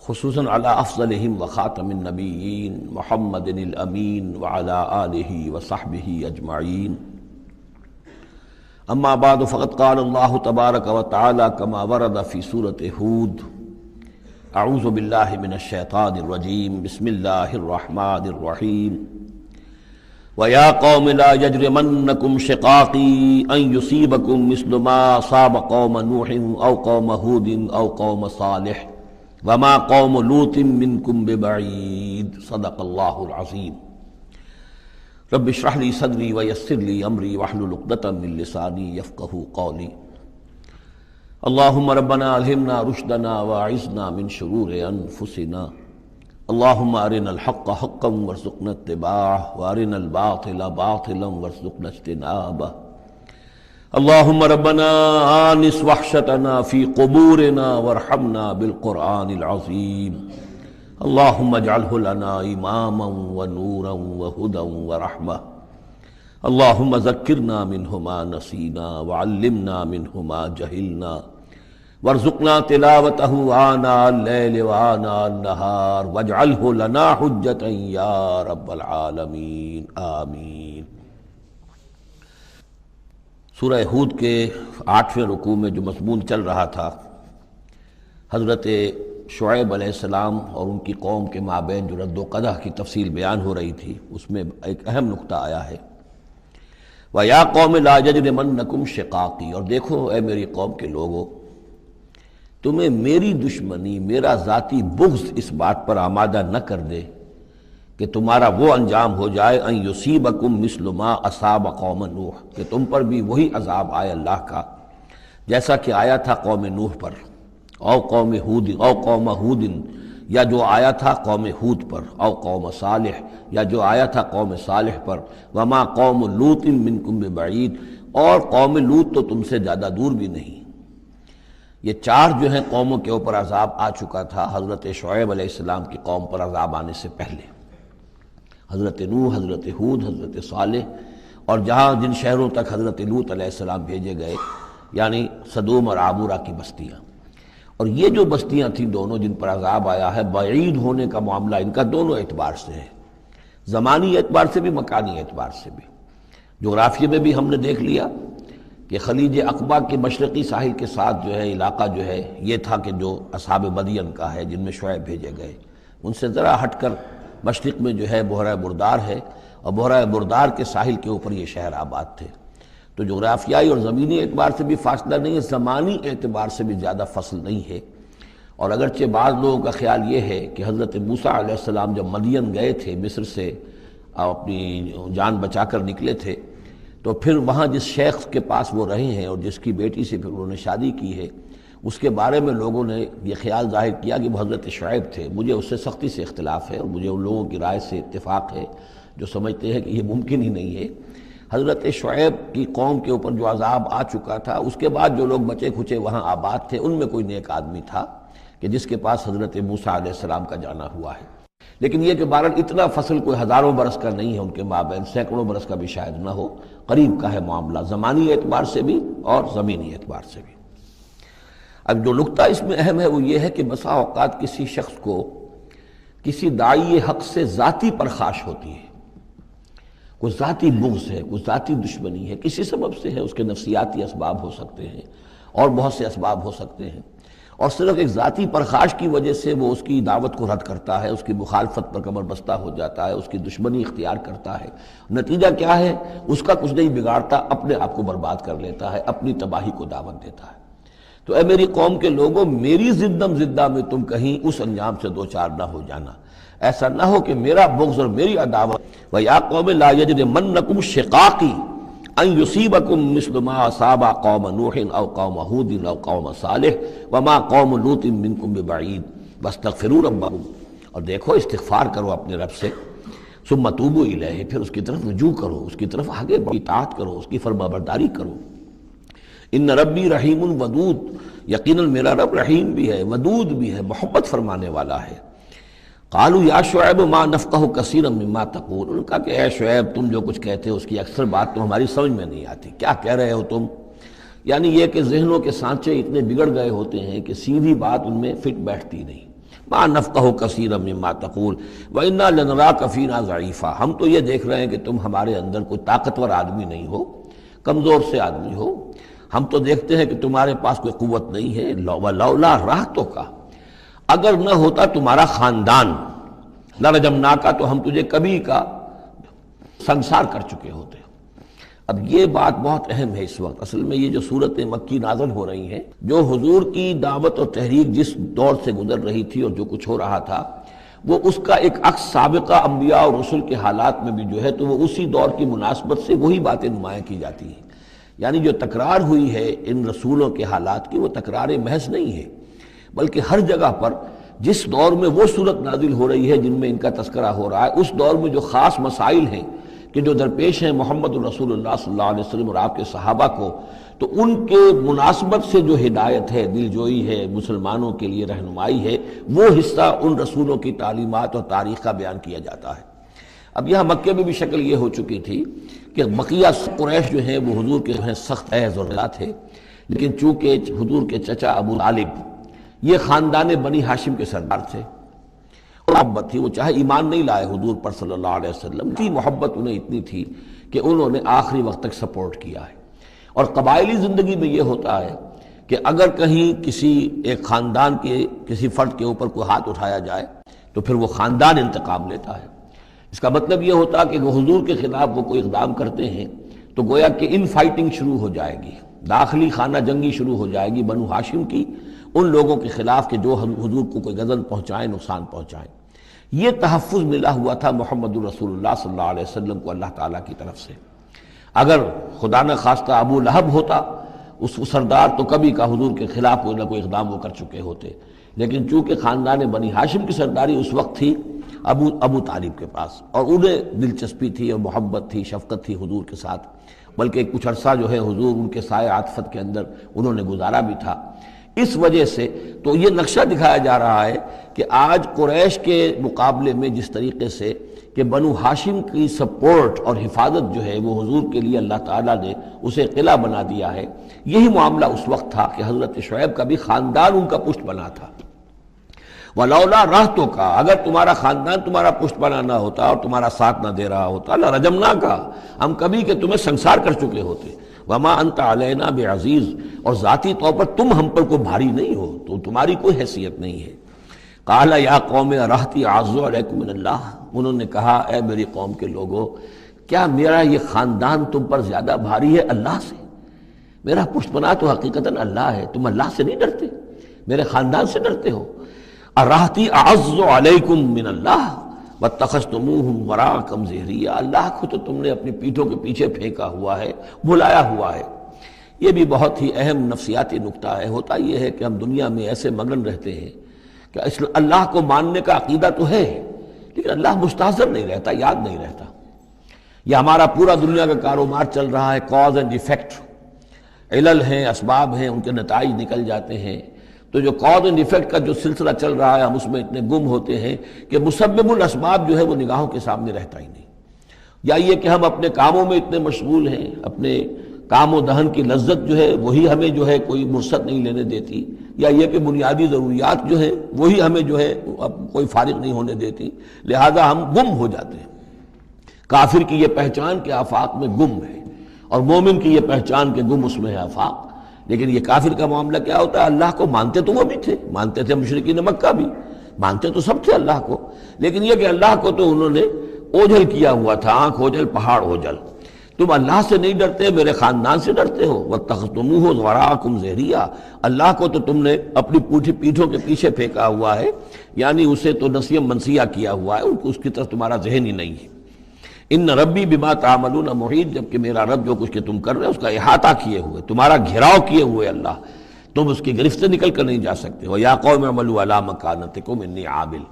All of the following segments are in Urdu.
خصوصاً علی افضلہم وخاتم النبیین محمد الامین وعلی آلہ وصحبہ اجمعین. اما بعد فقد قال اللہ تبارک وتعالی کما ورد فی سورۃ ہود: اعوذ باللہ من الشیطان الرجیم بسم اللہ الرحمن الرحیم. وَيَا قَوْمِ لَا يَجْرِمَنَّكُمْ شِقَاقِي أَن يُصِيبَكُمْ مِثْلُ مَا أَصَابَ قَوْمَ نُوحٍ أَوْ قَوْمَ هُودٍ أَوْ قَوْمَ صَالِحٍ وَمَا قَوْمُ لُوطٍ مِّنكُمْ بِبَعِيدٍ. صدق اللہ العظیم. رب اشرح لي صدری ویسر لي امری واحلل عقدۃ من لسانی یفقہوا قولی. اللہم ربنا الہمنا رشدنا واعذنا من شرور انفسنا. اللہم ارنا الحق حقا وارزقنا اتباعہ وارنا الباطل باطلا وارزقنا اجتنابہ. اللہم ربنا آنس وحشتنا فی قبورنا وارحمنا بالقرآن العظیم. اللہم اجعلہ لنا اماما ونورا وہدى ورحمہ. اللہم ذکرنا منہ ما نسینا وعلمنا منہ ما جہلنا وارزقنا تلاوتہ آناء اللیل وآناء النہار واجعلہ لنا حجتا یا رب العالمین آمین. سورہ ہود کے 8ویں رکوع میں جو مضمون چل رہا تھا، حضرت شعیب علیہ السلام اور ان کی قوم کے مابین جو رد و قدح کی تفصیل بیان ہو رہی تھی، اس میں ایک اہم نقطہ آیا ہے: وَيَا قَوْمِ لَا يَجْرِمَنَّكُمْ شِقَاقِي. اور دیکھو اے میری قوم کے لوگو، تمہیں میری دشمنی، میرا ذاتی بغض اس بات پر آمادہ نہ کر دے کہ تمہارا وہ انجام ہو جائے ان یصیبکم مثل ما اصاب قوم نوح، کہ تم پر بھی وہی عذاب آئے اللہ کا جیسا کہ آیا تھا قوم نوح پر، او قوم ہود، او قوم ہود، یا جو آیا تھا قوم ہود پر، او قوم صالح، یا جو آیا تھا قوم صالح پر، وما قوم لوط منکم ببعید، اور قوم لوط تو تم سے زیادہ دور بھی نہیں. یہ چار جو ہیں قوموں کے اوپر عذاب آ چکا تھا حضرت شعیب علیہ السلام کی قوم پر عذاب آنے سے پہلے. حضرت نوح، حضرت ہود، حضرت صالح، اور جہاں جن شہروں تک حضرت لوط علیہ السلام بھیجے گئے، یعنی سدوم اور عامورہ کی بستیاں. اور یہ جو بستیاں تھیں دونوں جن پر عذاب آیا ہے، بعید ہونے کا معاملہ ان کا دونوں اعتبار سے ہے، زمانی اعتبار سے بھی، مکانی اعتبار سے بھی. جغرافیے میں بھی ہم نے دیکھ لیا کہ خلیج عقبہ کے مشرقی ساحل کے ساتھ جو ہے علاقہ جو ہے یہ تھا کہ جو اصحاب مدین کا ہے، جن میں شعیب بھیجے گئے. ان سے ذرا ہٹ کر مشرق میں جو ہے بحیرہ بردار ہے، اور بحیرہ بردار کے ساحل کے اوپر یہ شہر آباد تھے. تو جغرافیائی اور زمینی اعتبار سے بھی فاصلہ نہیں ہے، زمانی اعتبار سے بھی زیادہ فصل نہیں ہے. اور اگرچہ بعض لوگوں کا خیال یہ ہے کہ حضرت موسیٰ علیہ السلام جب مدین گئے تھے، مصر سے اپنی جان بچا کر نکلے تھے، تو پھر وہاں جس شیخ کے پاس وہ رہے ہیں اور جس کی بیٹی سے پھر انہوں نے شادی کی ہے، اس کے بارے میں لوگوں نے یہ خیال ظاہر کیا کہ وہ حضرت شعیب تھے. مجھے اس سے سختی سے اختلاف ہے، اور مجھے ان لوگوں کی رائے سے اتفاق ہے جو سمجھتے ہیں کہ یہ ممکن ہی نہیں ہے. حضرت شعیب کی قوم کے اوپر جو عذاب آ چکا تھا، اس کے بعد جو لوگ بچے کھچے وہاں آباد تھے، ان میں کوئی نیک آدمی تھا کہ جس کے پاس حضرت موسیٰ علیہ السلام کا جانا ہوا ہے. لیکن یہ کہ بہرحال اتنا فصل کوئی ہزاروں برس کا نہیں ہے ان کے مابین، سینکڑوں برس کا بھی شاید نہ ہو، قریب کا ہے معاملہ، زمانی اعتبار سے بھی اور زمینی اعتبار سے بھی. اب جو نقطہ اس میں اہم ہے وہ یہ ہے کہ بسا اوقات کسی شخص کو کسی داعی حق سے ذاتی پرخاش ہوتی ہے، کوئی ذاتی بغض ہے، کوئی ذاتی دشمنی ہے، کسی سبب سے ہے. اس کے نفسیاتی اسباب ہو سکتے ہیں اور بہت سے اسباب ہو سکتے ہیں، اور صرف ایک ذاتی پرخاش کی وجہ سے وہ اس کی دعوت کو رد کرتا ہے، اس کی مخالفت پر کمر بستہ ہو جاتا ہے، اس کی دشمنی اختیار کرتا ہے. نتیجہ کیا ہے؟ اس کا کچھ نہیں بگاڑتا، اپنے آپ کو برباد کر لیتا ہے، اپنی تباہی کو دعوت دیتا ہے. تو اے میری قوم کے لوگوں، میری زدم زدہ میں تم کہیں اس انجام سے دوچار نہ ہو جانا. ایسا نہ ہو کہ میرا بغض اور میری عداوت. وَيَا قَوْمِ لَا يَجْرِمَنَّكُمْ شِقَاقِي ان یصیبکم مثل ما اصاب قوم نوح او قوم ہود او قوم صالح وما قوم لوط منکم ببعید واستغفروا ربکم. اور دیکھو استغفار کرو اپنے رب سے، ثم توبوا الیہ، پھر اس کی طرف رجوع کرو، اس کی طرف آگے اطاعت کرو، اس کی فرمانبرداری کرو. ان ربی رحیم ودود، یقیناً میرا رب رحیم بھی ہے، ودود بھی ہے، محبت فرمانے والا ہے. قالوا یا شعیب ما نفقہ کثیرا مما تقول. انہوں نے کہا کہ اے شعیب، تم جو کچھ کہتے ہو اس کی اکثر بات تو ہماری سمجھ میں نہیں آتی، کیا کہہ رہے ہو تم؟ یعنی یہ کہ ذہنوں کے سانچے اتنے بگڑ گئے ہوتے ہیں کہ سیدھی بات ان میں فٹ بیٹھتی نہیں. ما نفقہ کثیرا مما تقول وانا لنراک فینا ضعیفا، ہم تو یہ دیکھ رہے ہیں کہ تم ہمارے اندر کوئی طاقتور آدمی نہیں ہو، کمزور سے آدمی ہو، ہم تو دیکھتے ہیں کہ تمہارے پاس کوئی قوت نہیں ہے، ولولا رہتک، اگر نہ ہوتا تمہارا خاندان، لرجمناک، تو ہم تجھے کبھی کا سنسار کر چکے ہوتے۔ اب یہ بات بہت اہم ہے اس وقت، اصل میں یہ جو صورت مکی نازل ہو رہی ہیں، جو حضور کی دعوت اور تحریک جس دور سے گزر رہی تھی اور جو کچھ ہو رہا تھا، وہ اس کا ایک عکس سابقہ انبیاء اور رسل کے حالات میں بھی جو ہے تو وہ اسی دور کی مناسبت سے وہی باتیں نمایاں کی جاتی ہیں۔ یعنی جو تکرار ہوئی ہے ان رسولوں کے حالات کی، وہ تکرار محض نہیں ہے، بلکہ ہر جگہ پر جس دور میں وہ صورت نازل ہو رہی ہے جن میں ان کا تذکرہ ہو رہا ہے، اس دور میں جو خاص مسائل ہیں کہ جو درپیش ہیں محمد رسول اللہ صلی اللہ علیہ وسلم اور آپ کے صحابہ کو، تو ان کے مناسبت سے جو ہدایت ہے، دل جوئی ہے، مسلمانوں کے لیے رہنمائی ہے، وہ حصہ ان رسولوں کی تعلیمات اور تاریخ کا بیان کیا جاتا ہے۔ اب یہاں مکے میں بھی شکل یہ ہو چکی تھی کہ بقیہ قریش جو ہیں وہ حضور کے سخت عہد اور ولا تھے، لیکن چونکہ حضور کے چچا ابو طالب یہ خاندان بنی ہاشم کے سردار تھے، محبت تھی، وہ چاہے ایمان نہیں لائے حضور پر صلی اللہ علیہ وسلم، تھی محبت انہیں اتنی تھی کہ انہوں نے آخری وقت تک سپورٹ کیا ہے۔ اور قبائلی زندگی میں یہ ہوتا ہے کہ اگر کہیں کسی ایک خاندان کے کسی فرد کے اوپر کوئی ہاتھ اٹھایا جائے تو پھر وہ خاندان انتقام لیتا ہے۔ اس کا مطلب یہ ہوتا کہ وہ حضور کے خلاف وہ کوئی اقدام کرتے ہیں تو گویا کہ ان فائٹنگ شروع ہو جائے گی، داخلی خانہ جنگی شروع ہو جائے گی بنو ہاشم کی، ان لوگوں کے خلاف کہ جو حضور کو کوئی غضب پہنچائیں، نقصان پہنچائیں۔ یہ تحفظ ملا ہوا تھا محمد رسول اللہ صلی اللہ علیہ وسلم کو اللہ تعالیٰ کی طرف سے۔ اگر خدا نہ خواستہ ابو لہب ہوتا اس سردار، تو کبھی کا حضور کے خلاف کوئی نہ کوئی اقدام وہ کر چکے ہوتے، لیکن چونکہ خاندان بنی ہاشم کی سرداری اس وقت تھی ابو طالب کے پاس، اور انہیں دلچسپی تھی اور محبت تھی، شفقت تھی حضور کے ساتھ، بلکہ کچھ عرصہ جو ہے حضور ان کے سائے عاطفت کے اندر انہوں نے گزارا بھی تھا۔ اس وجہ سے تو یہ نقشہ دکھایا جا رہا ہے کہ آج قریش کے مقابلے میں جس طریقے سے کہ بنو ہاشم کی سپورٹ اور حفاظت جو ہے وہ حضور کے لیے اللہ تعالیٰ نے اسے قلعہ بنا دیا ہے، یہی معاملہ اس وقت تھا کہ حضرت شعیب کا بھی خاندان ان کا پشت بنا تھا۔ وَلَوْلَا رَحْتُكَ، اگر تمہارا خاندان تمہارا پشت بنا نہ ہوتا اور تمہارا ساتھ نہ دے رہا ہوتا، لَرَجَمْنَاكَ، ہم کبھی کہ تمہیں سنسار کر چکے ہوتے۔ وَمَا أَنْتَ عَلَيْنَا بِعَزِيزٍ، اور ذاتی طور پر تم ہم پر کوئی بھاری نہیں ہو، تو تمہاری کوئی حیثیت نہیں ہے۔ قَالَ يَا قَوْمِ رَحْتِي أَعَزُّ عَلَيْكُم مِّنَ اللَّهِ، انہوں نے کہا اے میری قوم کے لوگوں، کیا میرا یہ خاندان تم پر زیادہ بھاری ہے اللہ سے؟ میرا پشت بنا تو حقیقتاً اللہ ہے، تم اللہ سے نہیں ڈرتے، میرے خاندان سے ڈرتے ہو۔ رَحْتِي أَعَزُّ عَلَيْكُم مِّنَ اللَّهِ وَاتَّخَذْتُمُوهُمْ وَرَاءَكُمْ ظِهْرِيًّا، اللہ کو تو تم نے اپنی پیٹھوں کے پیچھے پھینکا ہوا ہے، بھلایا ہوا ہے۔ یہ بھی بہت ہی اہم نفسیاتی نکتہ ہے۔ ہوتا یہ ہے کہ ہم دنیا میں ایسے مگن رہتے ہیں کہ اللہ کو ماننے کا عقیدہ تو ہے، لیکن اللہ مستحضر نہیں رہتا، یاد نہیں رہتا۔ یہ ہمارا پورا دنیا کا کاروبار چل رہا ہے، کاز اینڈ ایفیکٹ، علل ہیں، اسباب ہیں، ان کے نتائج نکل جاتے ہیں۔ تو جو کاز اینڈ ایفیکٹ کا جو سلسلہ چل رہا ہے، ہم اس میں اتنے گم ہوتے ہیں کہ مسبب الاسباب جو ہے وہ نگاہوں کے سامنے رہتا ہی نہیں۔ یا یہ کہ ہم اپنے کاموں میں اتنے مشغول ہیں، اپنے کام و دہن کی لذت جو ہے وہی ہمیں جو ہے کوئی مرصد نہیں لینے دیتی، یا یہ کہ بنیادی ضروریات جو ہیں وہی ہمیں جو ہے اب کوئی فارغ نہیں ہونے دیتی، لہذا ہم گم ہو جاتے ہیں۔ کافر کی یہ پہچان کہ آفاق میں گم ہے، اور مومن کی یہ پہچان کہ گم اس میں ہے آفاق۔ لیکن یہ کافر کا معاملہ کیا ہوتا ہے؟ اللہ کو مانتے تو وہ بھی تھے، مانتے تھے مشرکین مکہ بھی، مانتے تو سب تھے اللہ کو، لیکن یہ کہ اللہ کو تو انہوں نے اوجھل کیا ہوا تھا، آنکھ اوجھل پہاڑ اوجھل۔ تم اللہ سے نہیں ڈرتے، میرے خاندان سے ڈرتے ہو۔ وَاتَّخَذْتُمُوهُ وَرَاءَكُمْ ظِهْرِيًّا، اللہ کو تو تم نے اپنی پیٹھوں کے پیچھے پھینکا ہوا ہے، یعنی اسے تو نسیم منسیہ کیا ہوا ہے، اس کی طرف تمہارا ذہن ہی نہیں ہے۔ ان ربی بما تعملون محیط، جبکہ میرا رب جو کچھ کہ تم کر رہے ہو اس کا احاطہ کیے ہوئے، تمہارا گھیراؤ کیے ہوئے اللہ، تم اس کی گرفت سے نکل کر نہیں جا سکتے ہو۔ یا قوم اعملوا علی مکانتکم انی عامل،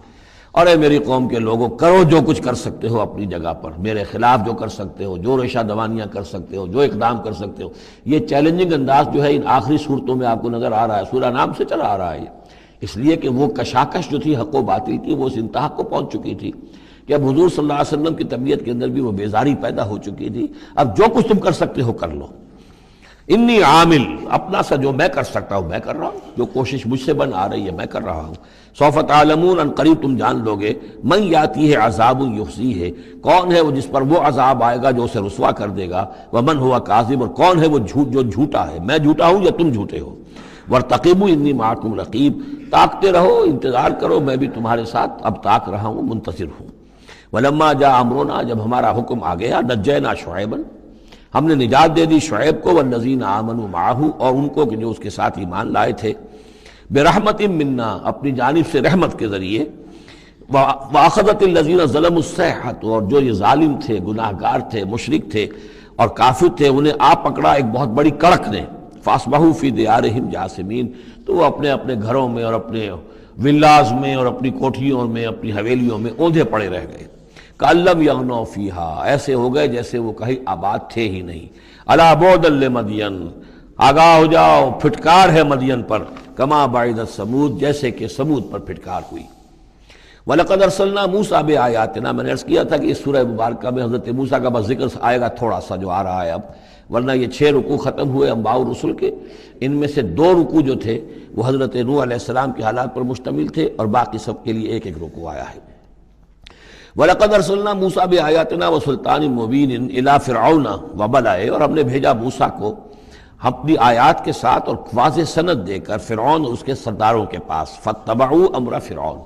اور اے میری قوم کے لوگوں کرو جو کچھ کر سکتے ہو اپنی جگہ پر، میرے خلاف جو کر سکتے ہو، جو ریشہ دوانیاں کر سکتے ہو، جو اقدام کر سکتے ہو۔ یہ چیلنجنگ انداز جو ہے ان آخری صورتوں میں آپ کو نظر آ رہا ہے، سورہ نام سے چلا آ رہا ہے، اس لیے کہ وہ کشاکش جو تھی حق و باطل کی وہ اس انتہا کو پہنچ چکی تھی کہ اب حضور صلی اللہ علیہ وسلم کی طبیعت کے اندر بھی وہ بیزاری پیدا ہو چکی تھی۔ اب جو کچھ تم کر سکتے ہو کر لو۔ انی عامل، اپنا سا جو میں کر سکتا ہوں میں کر رہا ہوں، جو کوشش مجھ سے بن آ رہی ہے میں کر رہا ہوں۔ سوف تعلمون، ان قریب تم جان لو گے، من یاتی ہے عذاب یخزی ہے، کون ہے وہ جس پر وہ عذاب آئے گا جو اسے رسوا کر دے گا، ومن ہوا کاذب، اور کون ہے وہ جو جھوٹا ہے، میں جھوٹا ہوں یا تم جھوٹے ہو۔ وارتقبوا انی معکم رقیب، تاکتے رہو، انتظار کرو، میں بھی تمہارے ساتھ اب تاک رہا ہوں، منتظر ہوں۔ ولما جاء امرنا، جب ہمارا حکم آ گیا، نجینا شعیبا، ہم نے نجات دے دی شعیب کو، والذین آمنوا معہ، اور ان کو کہ جو اس کے ساتھ ایمان لائے تھے، برحمت منا، اپنی جانب سے رحمت کے ذریعے، واخذت الذین ظلموا الصیحۃ، اور جو یہ ظالم تھے، گناہ گار تھے، مشرک تھے اور کافر تھے، انہیں آ پکڑا ایک بہت بڑی کڑک نے، فاصبحوا فی دیارہم جاثمین، تو وہ اپنے اپنے گھروں میں اور اپنے ولاز میں اور اپنی کوٹھیوں میں، اپنی حویلیوں میں اوندھے پڑے رہ گئے۔ کَأَلَّمْ يَغْنَوْا فِيهَا، ایسے ہو گئے جیسے وہ کہیں آباد تھے ہی نہیں۔ أَلَا بُعْدًا لِمَدْيَنَ، آگاہ ہو جاؤ، پھٹکار ہے مدین پر، کما بعدت سمود، جیسے کہ سمود پر پھٹکار ہوئی۔ وَلَقَدْ أَرْسَلْنَا مُوسَىٰ بِآيَاتِنَا، میں نے عرض کیا تھا کہ اس سورہ مبارکہ میں حضرت موسیٰ کا بس ذکر آئے گا تھوڑا سا جو آ رہا ہے اب، ورنہ یہ 6 رکوع ختم ہوئے انبیاء و رسل کے، ان میں سے 2 رکوع جو تھے وہ حضرت نوح علیہ السلام کے حالات پر مشتمل تھے، اور باقی سب کے لیے ایک ایک رکوع آیا ہے۔ وَلَقَدْ أَرْسَلْنَا مُوسَىٰ بِآيَاتِنَا وَسُلْطَانٍ مُّبِينٍ إِلَىٰ فِرْعَوْنَ وَمَلَئِهِ، اور ہم نے بھیجا موسیٰ کو اپنی آیات کے ساتھ اور واضح سند دے کر فرعون اور اس کے سرداروں کے پاس، فَاتَّبَعُوا أَمْرَ فِرْعَوْنَ،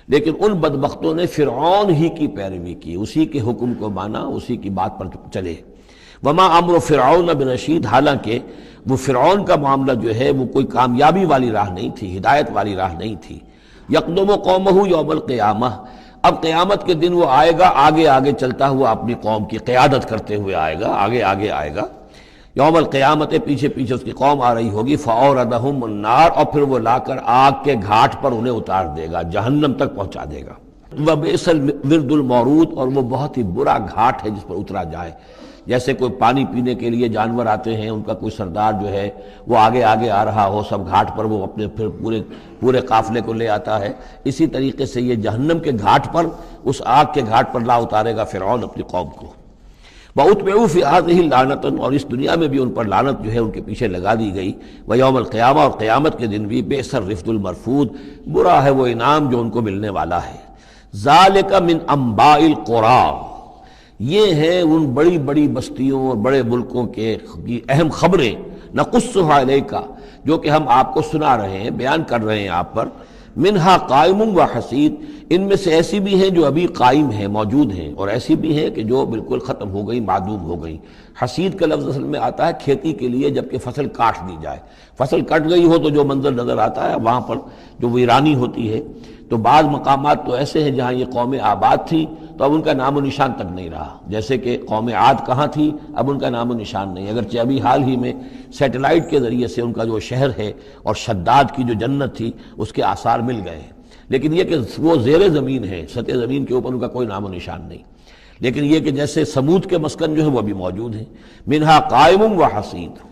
لیکن ان بدبختوں نے فرعون ہی کی پیروی کی، اسی کے حکم کو مانا، اسی کی بات پر چلے۔ وَمَا أَمْرُ فِرْعَوْنَ بِرَشِيدٍ، حالانکہ وہ فرعون کا معاملہ جو ہے وہ کوئی کامیابی والی راہ نہیں تھی، ہدایت والی راہ نہیں تھی۔ يَقْدُمُ قَوْمَهُ يَوْمَ الْقِيَامَةِ، اب قیامت کے دن وہ آئے گا آگے آگے چلتا ہوا، اپنی قوم کی قیادت کرتے ہوئے آئے گا، آگے آگے آئے گا۔ یوم القیامت، پیچھے پیچھے اس کی قوم آ رہی ہوگی، فَأَوْرَدَهُمُ النَّارَ، اور پھر وہ لا کر آگ کے گھاٹ پر انہیں اتار دے گا، جہنم تک پہنچا دے گا۔ وَبِئْسَ الْوِرْدُ الْمَوْرُودُ، اور وہ بہت ہی برا گھاٹ ہے جس پر اترا جائے۔ جیسے کوئی پانی پینے کے لیے جانور آتے ہیں، ان کا کوئی سردار جو ہے وہ آگے آگے آ رہا ہو، سب گھاٹ پر وہ اپنے پھر پورے قافلے کو لے آتا ہے، اسی طریقے سے یہ جہنم کے گھاٹ پر، اس آگ کے گھاٹ پر لا اتارے گا فرعون اپنی قوم کو۔ وَأُتْبِعُوا فِي هَٰذِهِ لَعْنَةً، اور اس دنیا میں بھی ان پر لعنت جو ہے ان کے پیچھے لگا دی گئی۔ وَيَوْمَ الْقِيَامَةِ، اور قیامت کے دن بھی، بِئْسَ الرِّفْدُ الْمَرْفُودُ، برا ہے وہ انعام جو ان کو ملنے والا ہے۔ ذَلِكَ مِنْ أَنبَاءِ الْقُرَىٰ، یہ ہیں ان بڑی بڑی بستیوں اور بڑے ملکوں کے اہم خبریں، نقصها علیک، جو کہ ہم آپ کو سنا رہے ہیں، بیان کر رہے ہیں آپ پر۔ منہا قائم و حسید، ان میں سے ایسی بھی ہیں جو ابھی قائم ہیں، موجود ہیں، اور ایسی بھی ہیں کہ جو بالکل ختم ہو گئی، معدوم ہو گئی۔ حسید کا لفظ اصل میں آتا ہے کھیتی کے لیے، جبکہ فصل کاٹ دی جائے، فصل کٹ گئی ہو تو جو منظر نظر آتا ہے وہاں پر جو ویرانی ہوتی ہے۔ تو بعض مقامات تو ایسے ہیں جہاں یہ قومیں آباد تھیں تو اب ان کا نام و نشان تک نہیں رہا، جیسے کہ قوم عاد کہاں تھی، اب ان کا نام و نشان نہیں، اگرچہ ابھی حال ہی میں سیٹلائٹ کے ذریعے سے ان کا جو شہر ہے اور شداد کی جو جنت تھی اس کے آثار مل گئے ہیں، لیکن یہ کہ وہ زیر زمین ہے، سطح زمین کے اوپر ان کا کوئی نام و نشان نہیں۔ لیکن یہ کہ جیسے سمود کے مسکن جو ہیں وہ بھی موجود ہیں۔ منہا قائم و حسید،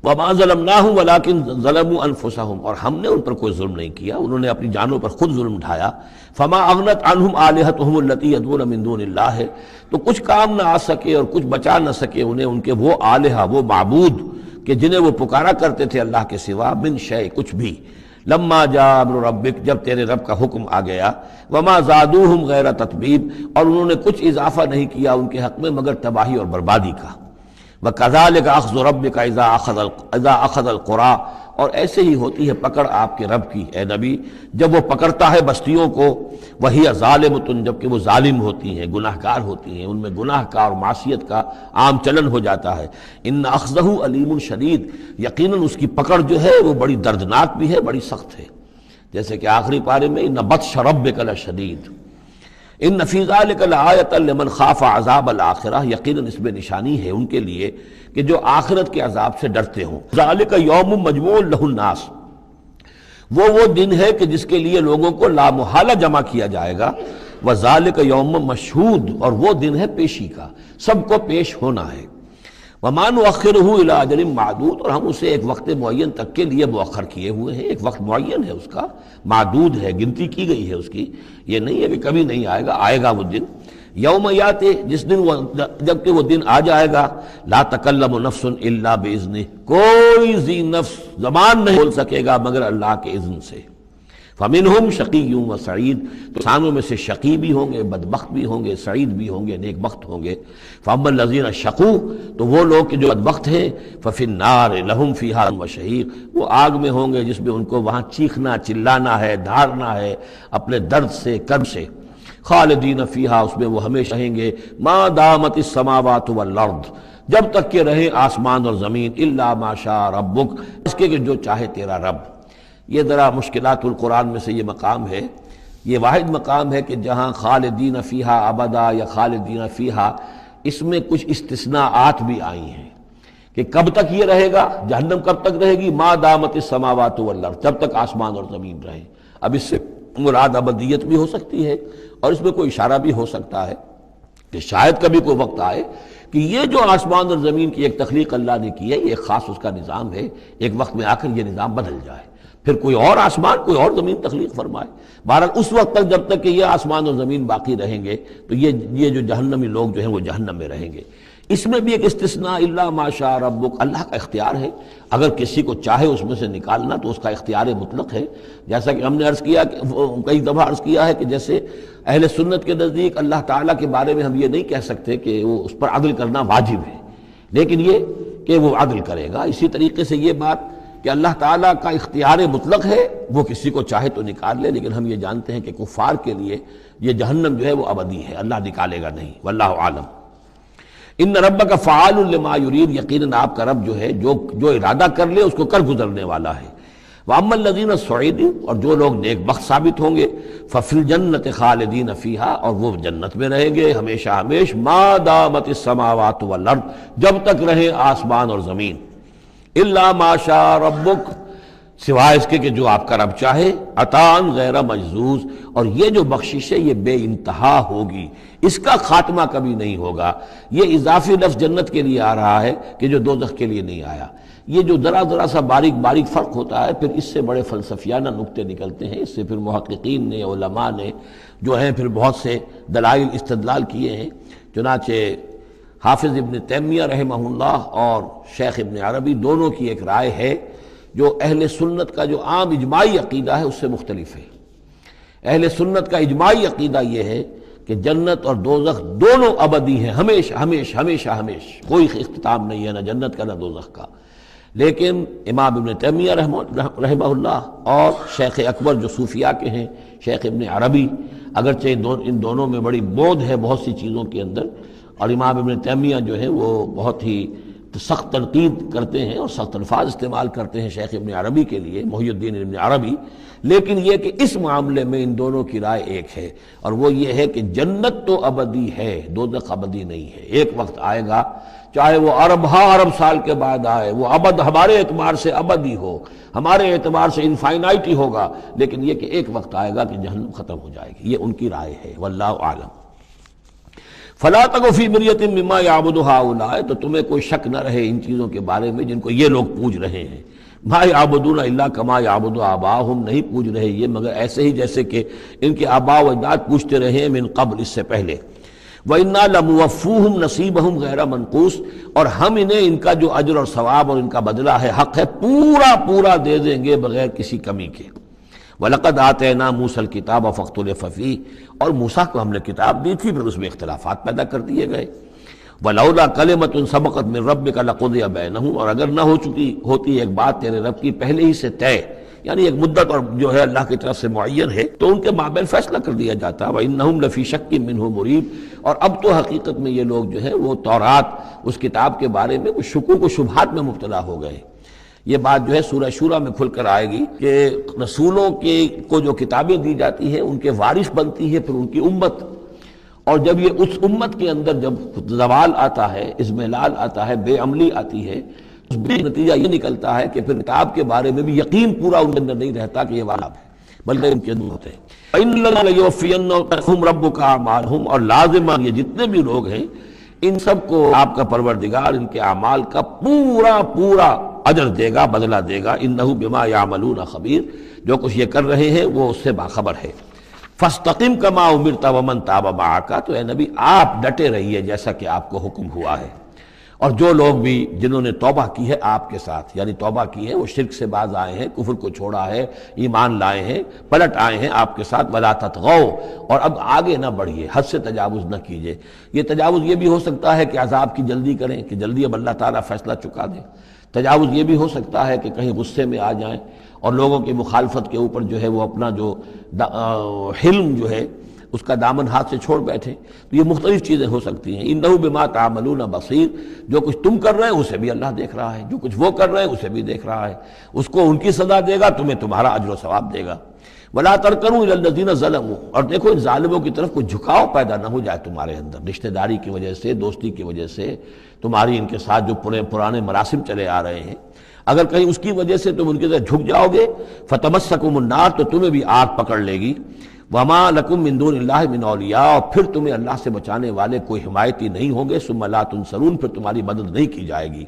وَمَا ظَلَمْنَاهُمْ وَلَٰكِنْ ظَلَمُوا أَنفُسَهُمْ، اور ہم نے ان پر کوئی ظلم نہیں کیا، انہوں نے اپنی جانوں پر خود ظلم ڈھایا۔ فَمَا أَغْنَتْ عَنْهُمْ آلِهَتُهُمُ الَّتِي يَدْعُونَ مِن دُونِ اللَّهِ، تو کچھ کام نہ آ سکے اور کچھ بچا نہ سکے انہیں ان کے وہ آلہہ، وہ معبود کہ جنہیں وہ پکارا کرتے تھے اللہ کے سوا، من شیء، کچھ بھی۔ لما جاء امر ربک، جب تیرے رب کا حکم آ گیا، وما زادوہم غیر تتبیب، اور انہوں نے کچھ اضافہ نہیں کیا ان کے حق میں مگر تباہی اور بربادی کا۔ وَكَذَلِكَ أَخْذُ رَبِّكَ إِذَا أَخَذَ الْقُرَىٰ، اور ایسے ہی ہوتی ہے پکڑ آپ کے رب کی اے نبی جب وہ پکڑتا ہے بستیوں کو، وَهِيَ ظَالِمَةٌ، جبکہ وہ ظالم ہوتی ہیں، گناہ گار ہوتی ہیں، ان میں گناہ کا اور معصیت کا عام چلن ہو جاتا ہے۔ إِنَّ أَخْذَهُ أَلِيمٌ شَدِيدٌ، یقیناً اس کی پکڑ جو ہے وہ بڑی دردناک بھی ہے، بڑی سخت ہے، جیسے کہ آخری پارے میں إِنَّ بَطْشَ رَبِّكَ لَشَدِيدٌ ان فی ذلک لآیۃ لمن خاف عذاب الآخرہ، یقیناً اس میں نشانی ہے ان کے لیے کہ جو آخرت کے عذاب سے ڈرتے ہوں۔ ذالک یوم مجموع لہ الناس، وہ دن ہے کہ جس کے لیے لوگوں کو لامحالہ جمع کیا جائے گا۔ وذالک یوم مشہود، اور وہ دن ہے پیشی کا، سب کو پیش ہونا ہے۔ وما نؤخرہ الی اجل معدود، اور ہم اسے ایک وقت معین تک کے لیے مؤخر کیے ہوئے ہیں، ایک وقت معین ہے اس کا، معدود ہے، گنتی کی گئی ہے اس کی، یہ نہیں ہے کہ کبھی نہیں آئے گا، آئے گا وہ دن۔ یوم یاتے، جس دن جب کہ وہ دن آ جائے گا، لا تکلم نفس الا باذنہ، کوئی ذی نفس زبان نہیں بول سکے گا مگر اللہ کے اذن سے۔ فمنہم شقی و سعید، تو انسانوں میں سے شقی بھی ہوں گے، بدبخت بھی ہوں گے، سعید بھی ہوں گے، نیک بخت ہوں گے۔ فاما الذین شقوا، تو وہ لوگ کہ جو بدبخت ہیں، ففی النار لہم فیہا وشہیق، وہ آگ میں ہوں گے جس میں ان کو وہاں چیخنا چلانا ہے، دھارنا ہے اپنے درد سے، کرب سے۔ خالدین فیہا، اس میں وہ ہمیشہ رہیں گے، ما دامت السماوات والارض، جب تک کہ رہے آسمان اور زمین، الا ما شاء ربک، اس کے کہ جو چاہے تیرا رب۔ یہ ذرا مشکلات القرآن میں سے یہ مقام ہے، یہ واحد مقام ہے کہ جہاں خالدین فیہا ابدا یا خالدین فیہا، اس میں کچھ استثناءات بھی آئی ہیں کہ کب تک یہ رہے گا، جہنم کب تک رہے گی، ما دامت السماوات والارض، جب تک آسمان اور زمین رہے۔ اب اس سے مراد ابدیت بھی ہو سکتی ہے، اور اس میں کوئی اشارہ بھی ہو سکتا ہے کہ شاید کبھی کوئی وقت آئے کہ یہ جو آسمان اور زمین کی ایک تخلیق اللہ نے کی ہے، یہ ایک خاص اس کا نظام ہے، ایک وقت میں آ کر یہ نظام بدل جائے، پھر کوئی اور آسمان، کوئی اور زمین تخلیق فرمائے۔ بہرحال اس وقت تک جب تک کہ یہ آسمان اور زمین باقی رہیں گے تو یہ جو جہنمی لوگ جو ہیں وہ جہنم میں رہیں گے۔ اس میں بھی ایک استثناء، الا ما شاء ربک، اللہ کا اختیار ہے، اگر کسی کو چاہے اس میں سے نکالنا تو اس کا اختیار مطلق ہے۔ جیسا کہ ہم نے عرض کیا، کئی دفعہ عرض کیا ہے کہ جیسے اہل سنت کے نزدیک اللہ تعالیٰ کے بارے میں ہم یہ نہیں کہہ سکتے کہ وہ اس پر عدل کرنا واجب ہے، لیکن یہ کہ وہ عدل کرے گا۔ اسی طریقے سے یہ بات کہ اللہ تعالیٰ کا اختیار مطلق ہے، وہ کسی کو چاہے تو نکال لے، لیکن ہم یہ جانتے ہیں کہ کفار کے لیے یہ جہنم جو ہے وہ ابدی ہے، اللہ نکالے گا نہیں، واللہ عالم۔ ان ربک فعال لما یرید، یقیناً آپ کا رب جو ہے جو ارادہ کر لے اس کو کر گزرنے والا ہے۔ واما الذین سعدوا، اور جو لوگ نیک بخت ثابت ہوں گے، ففی الجنۃ خالدین فیہا، اور وہ جنت میں رہیں گے ہمیشہ ہمیش، ما دامت السماوات والارض، جب تک رہے آسمان اور زمین، الا ما شاء ربک، سوائے اس کے کہ جو آپ کا رب چاہے، عطاء غیر مجزوز، اور یہ جو بخشش ہے یہ بے انتہا ہوگی، اس کا خاتمہ کبھی نہیں ہوگا۔ یہ اضافی لفظ جنت کے لیے آ رہا ہے کہ جو دوزخ کے لیے نہیں آیا۔ یہ جو ذرا سا باریک باریک فرق ہوتا ہے، پھر اس سے بڑے فلسفیانہ نکتے نکلتے ہیں، اس سے پھر محققین نے، علماء نے جو ہیں پھر بہت سے دلائل استدلال کیے ہیں۔ چنانچہ حافظ ابن تیمیہ رحمہ اللہ اور شیخ ابن عربی دونوں کی ایک رائے ہے جو اہل سنت کا جو عام اجماعی عقیدہ ہے اس سے مختلف ہے۔ اہل سنت کا اجماعی عقیدہ یہ ہے کہ جنت اور دوزخ دونوں ابدی ہیں، ہمیشہ ہمیشہ ہمیشہ ہمیشہ، کوئی اختتام نہیں ہے نہ جنت کا نہ دوزخ کا۔ لیکن امام ابن تیمیہ رحمہ اللہ اور شیخ اکبر جو صوفیاء کے ہیں، شیخ ابن عربی، اگرچہ ان دونوں میں بڑی بود ہے بہت سی چیزوں کے اندر، اور امام ابن تیمیہ جو ہے وہ بہت ہی سخت تنقید کرتے ہیں اور سخت الفاظ استعمال کرتے ہیں شیخ ابن عربی کے لیے، محی الدین ابن عربی، لیکن یہ کہ اس معاملے میں ان دونوں کی رائے ایک ہے، اور وہ یہ ہے کہ جنت تو ابدی ہے، دوزخ ابدی نہیں ہے۔ ایک وقت آئے گا، چاہے وہ ارب سال کے بعد آئے، وہ ابد ہمارے اعتبار سے ابدی ہو، ہمارے اعتبار سے انفائنائٹی ہوگا، لیکن یہ کہ ایک وقت آئے گا کہ جہنم ختم ہو جائے گی۔ یہ ان کی رائے ہے، واللہ اعلم۔ فَلَا تَكُ فِي مِرْيَةٍ مِّمَّا يَعْبُدُ هَٰؤُلَاءِ، تو تمہیں کوئی شک نہ رہے ان چیزوں کے بارے میں جن کو یہ لوگ پوج رہے ہیں۔ مَا يَعْبُدُونَ إِلَّا كَمَا يَعْبُدُ آبَاؤُهُمْ، نہیں پوج رہے یہ مگر ایسے ہی جیسے کہ ان کے آباء و اجداد پوجتے رہے من قبل، اس سے پہلے۔ وَإِنَّا لَمُوَفُّوهُمْ نَصِيبَهُمْ غَيْرَ مَنقُوصٍ، اور ہم انہیں ان کا جو اجر اور ثواب اور ان کا بدلہ ہے، حق ہے، پورا دے دیں گے بغیر کسی کمی کے۔ وَلَقَدْ آتَيْنَا مُوسَى الْكِتَابَ فَاخْتُلِفَ فِيهِ، اور موسیٰ کو ہم نے کتاب دی تھی پھر اس میں اختلافات پیدا کر دیے گئے۔ وَلَوْلَا كَلِمَةٌ سَبَقَتْ مِن رَّبِّكَ لَقُضِيَ بَيْنَهُمْ، اور اگر نہ ہو چکی ہوتی ایک بات تیرے رب کی پہلے ہی سے طے، یعنی ایک مدت اور جو ہے اللہ کی طرف سے معین ہے، تو ان کے مابین فیصلہ کر دیا جاتا۔ وَإِنَّهُمْ لَفِي شَكٍّ مِّنْهُ مُرِيبٍ، اور اب تو حقیقت میں یہ لوگ جو ہے وہ تورات، اس کتاب کے بارے میں کچھ شکوک و شبہات میں مبتلا ہو گئے۔ یہ بات جو ہے سورہ شورى میں کھل کر آئے گی کہ رسولوں کو جو کتابیں دی جاتی ہیں ان کے وارث بنتی ہے پھر ان کی امت، اور جب یہ اس امت کے اندر جب زوال آتا ہے، اضمحلال آتا ہے، بے عملی آتی ہے، اس کا نتیجہ یہ نکلتا ہے کہ پھر کتاب کے بارے میں بھی یقین پورا ان کے اندر نہیں رہتا کہ یہ واجب ہے، بلکہ ان کے اندر ہوتے ہیں۔ وَإِنَّ اللَّهَ لَيُوَفِّيَنَّهُمْ رَبُّكَ أَعْمَالَهُمْ، اور لازماً یہ جتنے بھی لوگ ہیں ان سب کو آپ کا پروردگار ان کے اعمال کا پورا اجر دے گا، بدلہ دے گا۔ انہ بما یعملون خبیر، جو کچھ یہ کر رہے ہیں وہ اس سے باخبر ہے۔ فاستقم کما امرت ومن تاب معک، تو اے نبی آپ ڈٹے رہیے جیسا کہ آپ کو حکم ہوا ہے، اور جو لوگ بھی جنہوں نے توبہ کی ہے آپ کے ساتھ، یعنی توبہ کی ہے وہ شرک سے باز آئے ہیں، کفر کو چھوڑا ہے، ایمان لائے ہیں، پلٹ آئے ہیں آپ کے ساتھ، ولا تطغوا، اور اب آگے نہ بڑھیے، حد سے تجاوز نہ کیجیے۔ یہ تجاوز یہ بھی ہو سکتا ہے کہ عذاب کی جلدی کریں، کہ جلدی اب اللہ تعالیٰ فیصلہ چکا دیں۔ تجاوز یہ بھی ہو سکتا ہے کہ کہیں غصے میں آ جائیں اور لوگوں کی مخالفت کے اوپر جو ہے وہ اپنا جو حلم جو ہے اس کا دامن ہاتھ سے چھوڑ بیٹھے، تو یہ مختلف چیزیں ہو سکتی ہیں۔ انہ بما تعملون بصیر، جو کچھ تم کر رہے ہیں اسے بھی اللہ دیکھ رہا ہے، جو کچھ وہ کر رہے ہیں اسے بھی دیکھ رہا ہے، اس کو ان کی سزا دے گا، تمہیں تمہارا اجر و ثواب دے گا۔ ولا ترکنوا الی الذین ظلموا، اور دیکھو ان ظالموں کی طرف کوئی جھکاؤ پیدا نہ ہو جائے تمہارے اندر، رشتہ داری کی وجہ سے، دوستی کی وجہ سے، تمہاری ان کے ساتھ جو پرانے مراسم چلے آ رہے ہیں، اگر کہیں اس کی وجہ سے تم ان کے ساتھ جھک جاؤ گے فتمسکم النار، تو تمہیں بھی آگ پکڑ لے گی۔ وما لکم من دون اللہ من اولیاء، اور پھر تمہیں اللہ سے بچانے والے کوئی حمایتی نہیں ہوں گے، ثم لا تنصرون، پھر تمہاری مدد نہیں کی جائے گی۔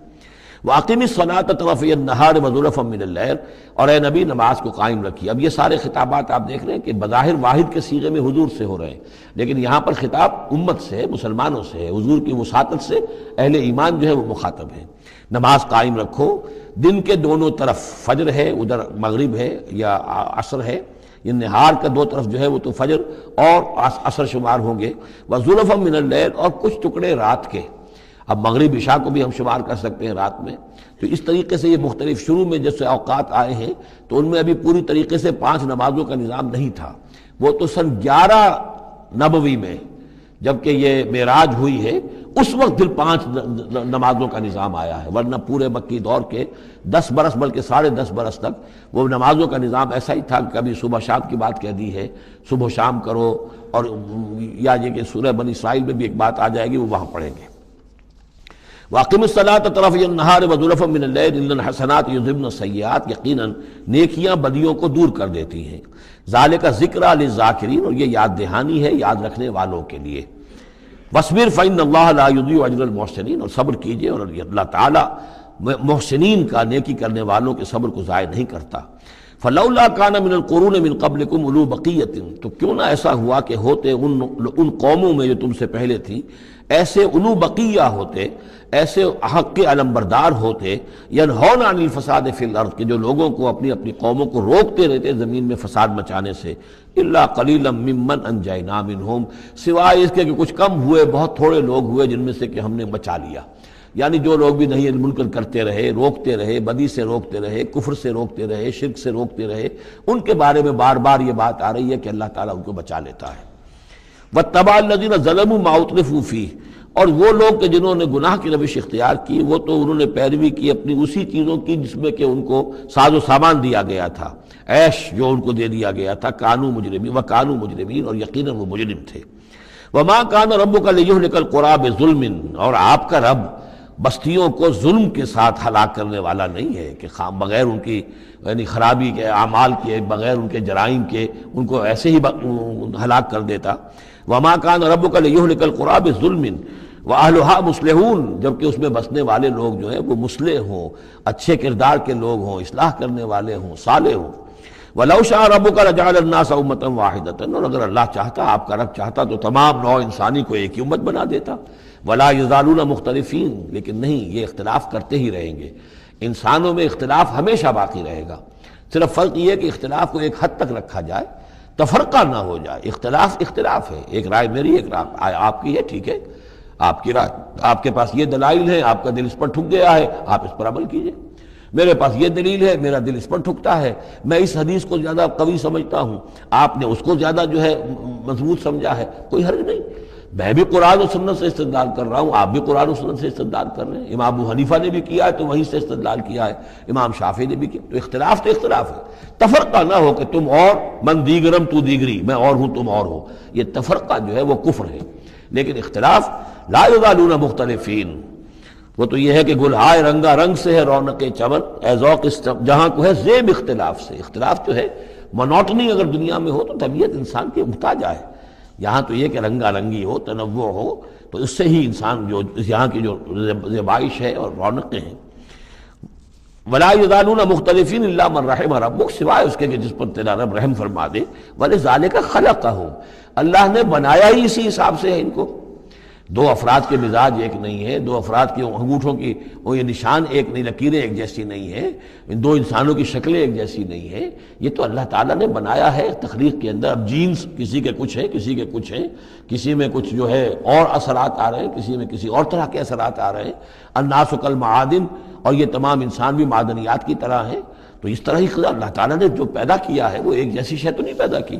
وَأَقِمِ الصَّلَاةَ طَرَفَيَ النَّهَارِ وَزُلَفًا مِّنَ اللَّيْلِ، اور اے نبی نماز کو قائم رکھیے۔ اب یہ سارے خطابات آپ دیکھ رہے ہیں کہ بظاہر واحد کے صیغے میں حضور سے ہو رہے ہیں، لیکن یہاں پر خطاب امت سے ہے، مسلمانوں سے ہے، حضور کی وساطت سے اہل ایمان جو ہے وہ مخاطب ہے۔ نماز قائم رکھو دن کے دونوں طرف، فجر ہے ادھر مغرب ہے یا عصر ہے، یہ نہار کا دو طرف جو ہے وہ تو فجر اور عصر شمار ہوں گے۔ وَزُلَفًا مِّنَ اللَّيْلِ، اور کچھ ٹکڑے رات کے، اب مغرب عشاء کو بھی ہم شمار کر سکتے ہیں رات میں، تو اس طریقے سے یہ مختلف شروع میں جیسے اوقات آئے ہیں تو ان میں ابھی پوری طریقے سے 5 نمازوں کا نظام نہیں تھا، وہ تو سن 11 نبوی میں جبکہ یہ معراج ہوئی ہے اس وقت پھر 5 نمازوں کا نظام آیا ہے، ورنہ پورے مکی دور کے 10 برس بلکہ 10.5 برس تک وہ نمازوں کا نظام ایسا ہی تھا کہ کبھی صبح شام کی بات کہہ دی ہے، صبح و شام کرو، اور یا یہ کہ سورہ بنی اسرائیل میں بھی ایک بات آ جائے گی وہ وہاں پڑھیں گے۔ وَأَقِمِ الصَّلَاةَ طَرَفَيَ النَّهَارِ وَزُلَفًا مِّنَ اللَّيْلِ إِنَّ الْحَسَنَاتِ يُذْهِبْنَ السَّيِّئَاتِ، یقیناً نیکیاں بدیوں کو دور کر دیتی ہیں۔ ذَلِكَ ذِكْرَىٰ لِلذَّاكِرِينَ، اور یہ یاد دہانی ہے یاد رکھنے والوں کے لیے۔ وَاصْبِرْ فَإِنَّ اللَّهَ لَا يُضِيعُ أَجْرَ الْمُحْسِنِينَ، اور صبر کیجئے، اور اللہ تعالیٰ محسنین کا، نیکی کرنے والوں کے صبر کو ضائع نہیں کرتا۔ فَلَوْلَا كَانَ مِنَ الْقُرُونِ مِنْ قَبْلِكُمْ أُولُو بَقِيَّةٍ، تو کیوں نہ ایسا ہوا کہ ہوتے ان قوموں میں جو تم سے پہلے تھی ایسے اولو بقیہ ہوتے، ایسے حق کے علمبردار ہوتے، ینہون عن الفساد فی الارض، کہ جو لوگوں کو اپنی قوموں کو روکتے رہتے زمین میں فساد مچانے سے، الا قلیلا ممن انجینا منہم، سوائے اس کے کہ کچھ کم ہوئے، بہت تھوڑے لوگ ہوئے جن میں سے کہ ہم نے بچا لیا۔ یعنی جو لوگ بھی نہیں منکر کرتے رہے، روکتے رہے، بدی سے روکتے رہے، کفر سے روکتے رہے، شرک سے روکتے رہے، ان کے بارے میں بار بار یہ بات آ رہی ہے کہ اللہ تعالیٰ ان کو بچا لیتا ہے۔ وَاتَّبَعَ الَّذِينَ ظَلَمُوا مَا أُتْرِفُوا فِيهِ، اور وہ لوگ کہ جنہوں نے گناہ کی روش اختیار کی، وہ تو انہوں نے پیروی کی اپنی اسی چیزوں کی جس میں کہ ان کو ساز و سامان دیا گیا تھا، عیش جو ان کو دے دیا گیا تھا، کانوا مجرمین وکانوا مجرمین، اور یقیناً وہ مجرم تھے۔ وما کان ربک لیہلک القری بظلم، اور آپ کا رب بستیوں کو ظلم کے ساتھ ہلاک کرنے والا نہیں ہے کہ بغیر ان کی یعنی خرابی کے اعمال کے، بغیر ان کے جرائم کے ان کو ایسے ہی ہلاک کر دیتا۔ وما کان ربک لیہلک القری بظلم واہلھا مصلحون، جبکہ اس میں بسنے والے لوگ جو ہیں وہ مصلح ہوں، اچھے کردار کے لوگ ہوں، اصلاح کرنے والے ہوں، صالح ہوں۔ وَلَوْ شَاءَ رَبُّكَ لَجَعَلَ النَّاسَ أُمَّةً وَاحِدَةً، اور اگر اللہ چاہتا، آپ کا رب چاہتا تو تمام نوع انسانی کو ایک ہی امت بنا دیتا۔ وَلَا يَزَالُونَ مُخْتَلِفِينَ، لیکن نہیں، یہ اختلاف کرتے ہی رہیں گے۔ انسانوں میں اختلاف ہمیشہ باقی رہے گا، صرف فرق یہ ہے کہ اختلاف کو ایک حد تک رکھا جائے، تفرقہ نہ ہو جائے۔ اختلاف اختلاف ہے، ایک رائے میری، ایک رائے آپ کی ہے، ٹھیک ہے، آپ کی رائے، آپ کے پاس یہ دلائل ہیں، آپ کا دل اس پر ٹھک گیا ہے، آپ اس پر عمل کیجئے۔ میرے پاس یہ دلیل ہے، میرا دل اس پر ٹھکتا ہے، میں اس حدیث کو زیادہ قوی سمجھتا ہوں، آپ نے اس کو زیادہ جو ہے مضبوط سمجھا ہے، کوئی حرج نہیں۔ میں بھی قرآن و سنت سے استدلال کر رہا ہوں، آپ بھی قرآن و سنت سے استدلال کر رہے ہیں۔ امام ابو حنیفہ نے بھی کیا ہے تو وہیں سے استدلال کیا ہے، امام شافعی نے بھی کیا، تو اختلاف ہے۔ تفرقہ نہ ہو کہ تم اور، من دیگرم تو دیگری، میں اور ہوں تم اور ہو، یہ تفرقہ جو ہے وہ کفر ہے۔ لیکن اختلاف لا یزالون مختلفین، وہ تو یہ ہے کہ گلہائے رنگا رنگ سے ہے رونق چمن، اے ذوق جہاں کو ہے زیب اختلاف سے۔ اختلاف جو ہے مونوٹنی اگر دنیا میں ہو تو طبیعت انسان کے محتاج ہے، یہاں تو یہ کہ رنگا رنگی ہو، تنوع ہو، تو اس سے ہی انسان جو یہاں کی جو زیبائش ہے اور رونقیں ہیں۔ ولا یزالون مختلفین الا من رحم ربک، سوائے اس کے کہ جس پر تیرا رب رحم فرما دے، ولذالک خلقہم، اللہ نے بنایا ہی اسی حساب سے ہے ان کو۔ دو افراد کے مزاج ایک نہیں ہے، دو افراد کے انگوٹھوں کی وہ یہ نشان ایک نہیں، لکیریں ایک جیسی نہیں ہیں، دو انسانوں کی شکلیں ایک جیسی نہیں ہیں، یہ تو اللہ تعالیٰ نے بنایا ہے تخلیق کے اندر۔ اب جینز کسی کے کچھ ہیں، کسی کے کچھ ہیں، کسی میں کچھ جو ہے اور اثرات آ رہے ہیں، کسی میں کسی اور طرح کے اثرات آ رہے ہیں۔ الناس کالمعادن، اور یہ تمام انسان بھی معدنیات کی طرح ہیں۔ تو اس طرح ہی اللہ تعالیٰ نے جو پیدا کیا ہے وہ ایک جیسی شے تو نہیں پیدا کی۔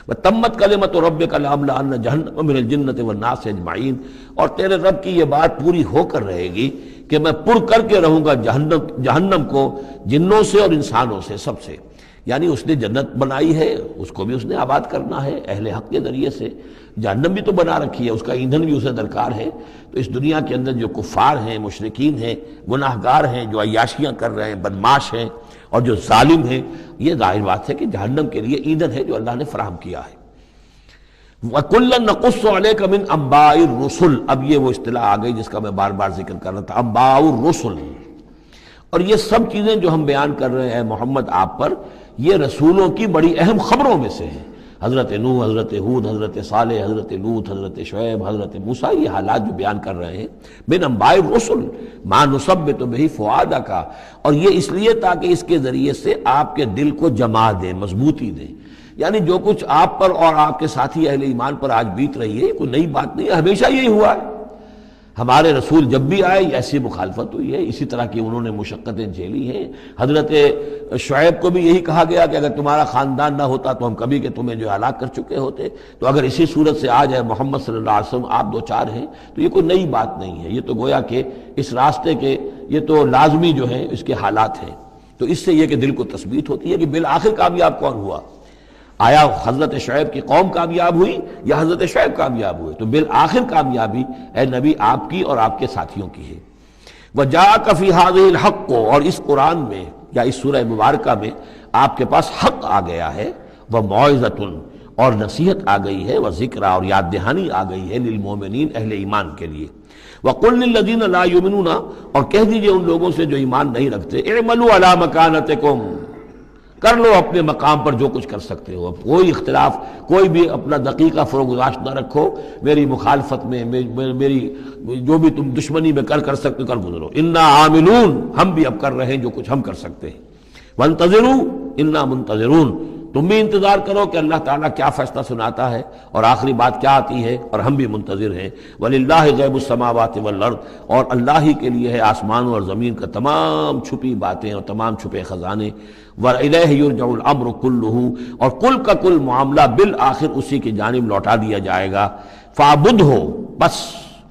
وَتَمَّتْ كَلِمَةُ رَبِّكَ لَأَمْلَأَنَّ جَهَنَّمَ مِنَ الْجِنَّةِ وَالنَّاسِ أَجْمَعِينَ، اور تیرے رب کی یہ بات پوری ہو کر رہے گی کہ میں پر کر کے رہوں گا جہنم کو جنوں سے اور انسانوں سے، سب سے۔ یعنی اس نے جنت بنائی ہے، اس کو بھی اس نے آباد کرنا ہے اہل حق کے ذریعے سے، جہنم بھی تو بنا رکھی ہے، اس کا ایندھن بھی اسے درکار ہے۔ تو اس دنیا کے اندر جو کفار ہیں، مشرکین ہیں، گناہ گار ہیں، جو عیاشیاں کر رہے ہیں، بدماش ہیں اور جو ظالم ہیں، یہ ظاہر بات ہے کہ جہنم کے لیے ایندھن ہے جو اللہ نے فراہم کیا ہے۔ وَكُلًّا نَقُصُّ عَلَيْكَ مِنْ أَنْبَاءِ الرُّسُلِ، اب یہ وہ اصطلاح آ گئی جس کا میں بار بار ذکر کر رہا تھا، انباء الرسل۔ اور یہ سب چیزیں جو ہم بیان کر رہے ہیں محمد آپ پر، یہ رسولوں کی بڑی اہم خبروں میں سے ہیں۔ حضرت نوح، حضرت ہود، حضرت صالح، حضرت لوط، حضرت شعیب، حضرت موسیٰ، یہ حالات جو بیان کر رہے ہیں، من انباء الرسل ما نثبت بہ فؤادک، اور یہ اس لیے تاکہ اس کے ذریعے سے آپ کے دل کو جما دیں، مضبوطی دیں۔ یعنی جو کچھ آپ پر اور آپ کے ساتھی اہل ایمان پر آج بیت رہی ہے، کوئی نئی بات نہیں ہے، ہمیشہ یہی ہوا ہے۔ ہمارے رسول جب بھی آئے ایسی مخالفت ہوئی ہے، اسی طرح کی انہوں نے مشقتیں جھیلی ہیں۔ حضرت شعیب کو بھی یہی کہا گیا کہ اگر تمہارا خاندان نہ ہوتا تو ہم کبھی کہ تمہیں جو ہلاک کر چکے ہوتے۔ تو اگر اسی صورت سے آ جائے محمد صلی اللہ علیہ وسلم، آپ دو چار ہیں، تو یہ کوئی نئی بات نہیں ہے، یہ تو گویا کہ اس راستے کے یہ تو لازمی جو ہیں اس کے حالات ہیں۔ تو اس سے یہ کہ دل کو تثبیت ہوتی ہے کہ بالآخر کامیاب کون ہوا، آیا حضرت شعیب کی قوم کامیاب ہوئی یا حضرت شعیب کامیاب ہوئے؟ تو بالآخر کامیابی اے نبی آپ کی اور آپ کے ساتھیوں کی ہے۔ وَجَاءَكَ فِي هَذِهِ الْحَقُّ، اور اس قرآن میں یا اس سورہ مبارکہ میں آپ کے پاس حق آ گیا ہے، وَمَوْعِظَةٌ، اور نصیحت آ گئی ہے، وَذِكْرَى، اور یاد دہانی آ گئی ہے، لِلْمُؤْمِنِينَ، اہل ایمان کے لیے۔ وَقُلْ لِلَّذِينَ لَا يُؤْمِنُونَ، اور کہہ دیجئے ان لوگوں سے جو ایمان نہیں رکھتے، اعملوا علی مکانتکم، کر لو اپنے مقام پر جو کچھ کر سکتے ہو۔ اب کوئی اختلاف، کوئی بھی اپنا دقیقہ فروگزاشت نہ رکھو، میری مخالفت میں، میری جو بھی تم دشمنی میں کر سکتے کر گزرو۔ انا عاملون، ہم بھی اب کر رہے ہیں جو کچھ ہم کر سکتے ہیں۔ وانتظروا انا منتظرون، تم بھی انتظار کرو کہ اللہ تعالیٰ کیا فیصلہ سناتا ہے اور آخری بات کیا آتی ہے، اور ہم بھی منتظر ہیں۔ وَلِلَّهِ غَيْبُ السَّمَاوَاتِ وَالْأَرْضِ، اور اللہ ہی کے لیے ہے آسمانوں اور زمین کا تمام چھپی باتیں اور تمام چھپے خزانے۔ وَإِلَيْهِ يُرْجَعُ الْأَمْرُ كُلُّهُ، اور کل کا کل معاملہ بالآخر اسی کی جانب لوٹا دیا جائے گا۔ فَاعْبُدْهُ، بس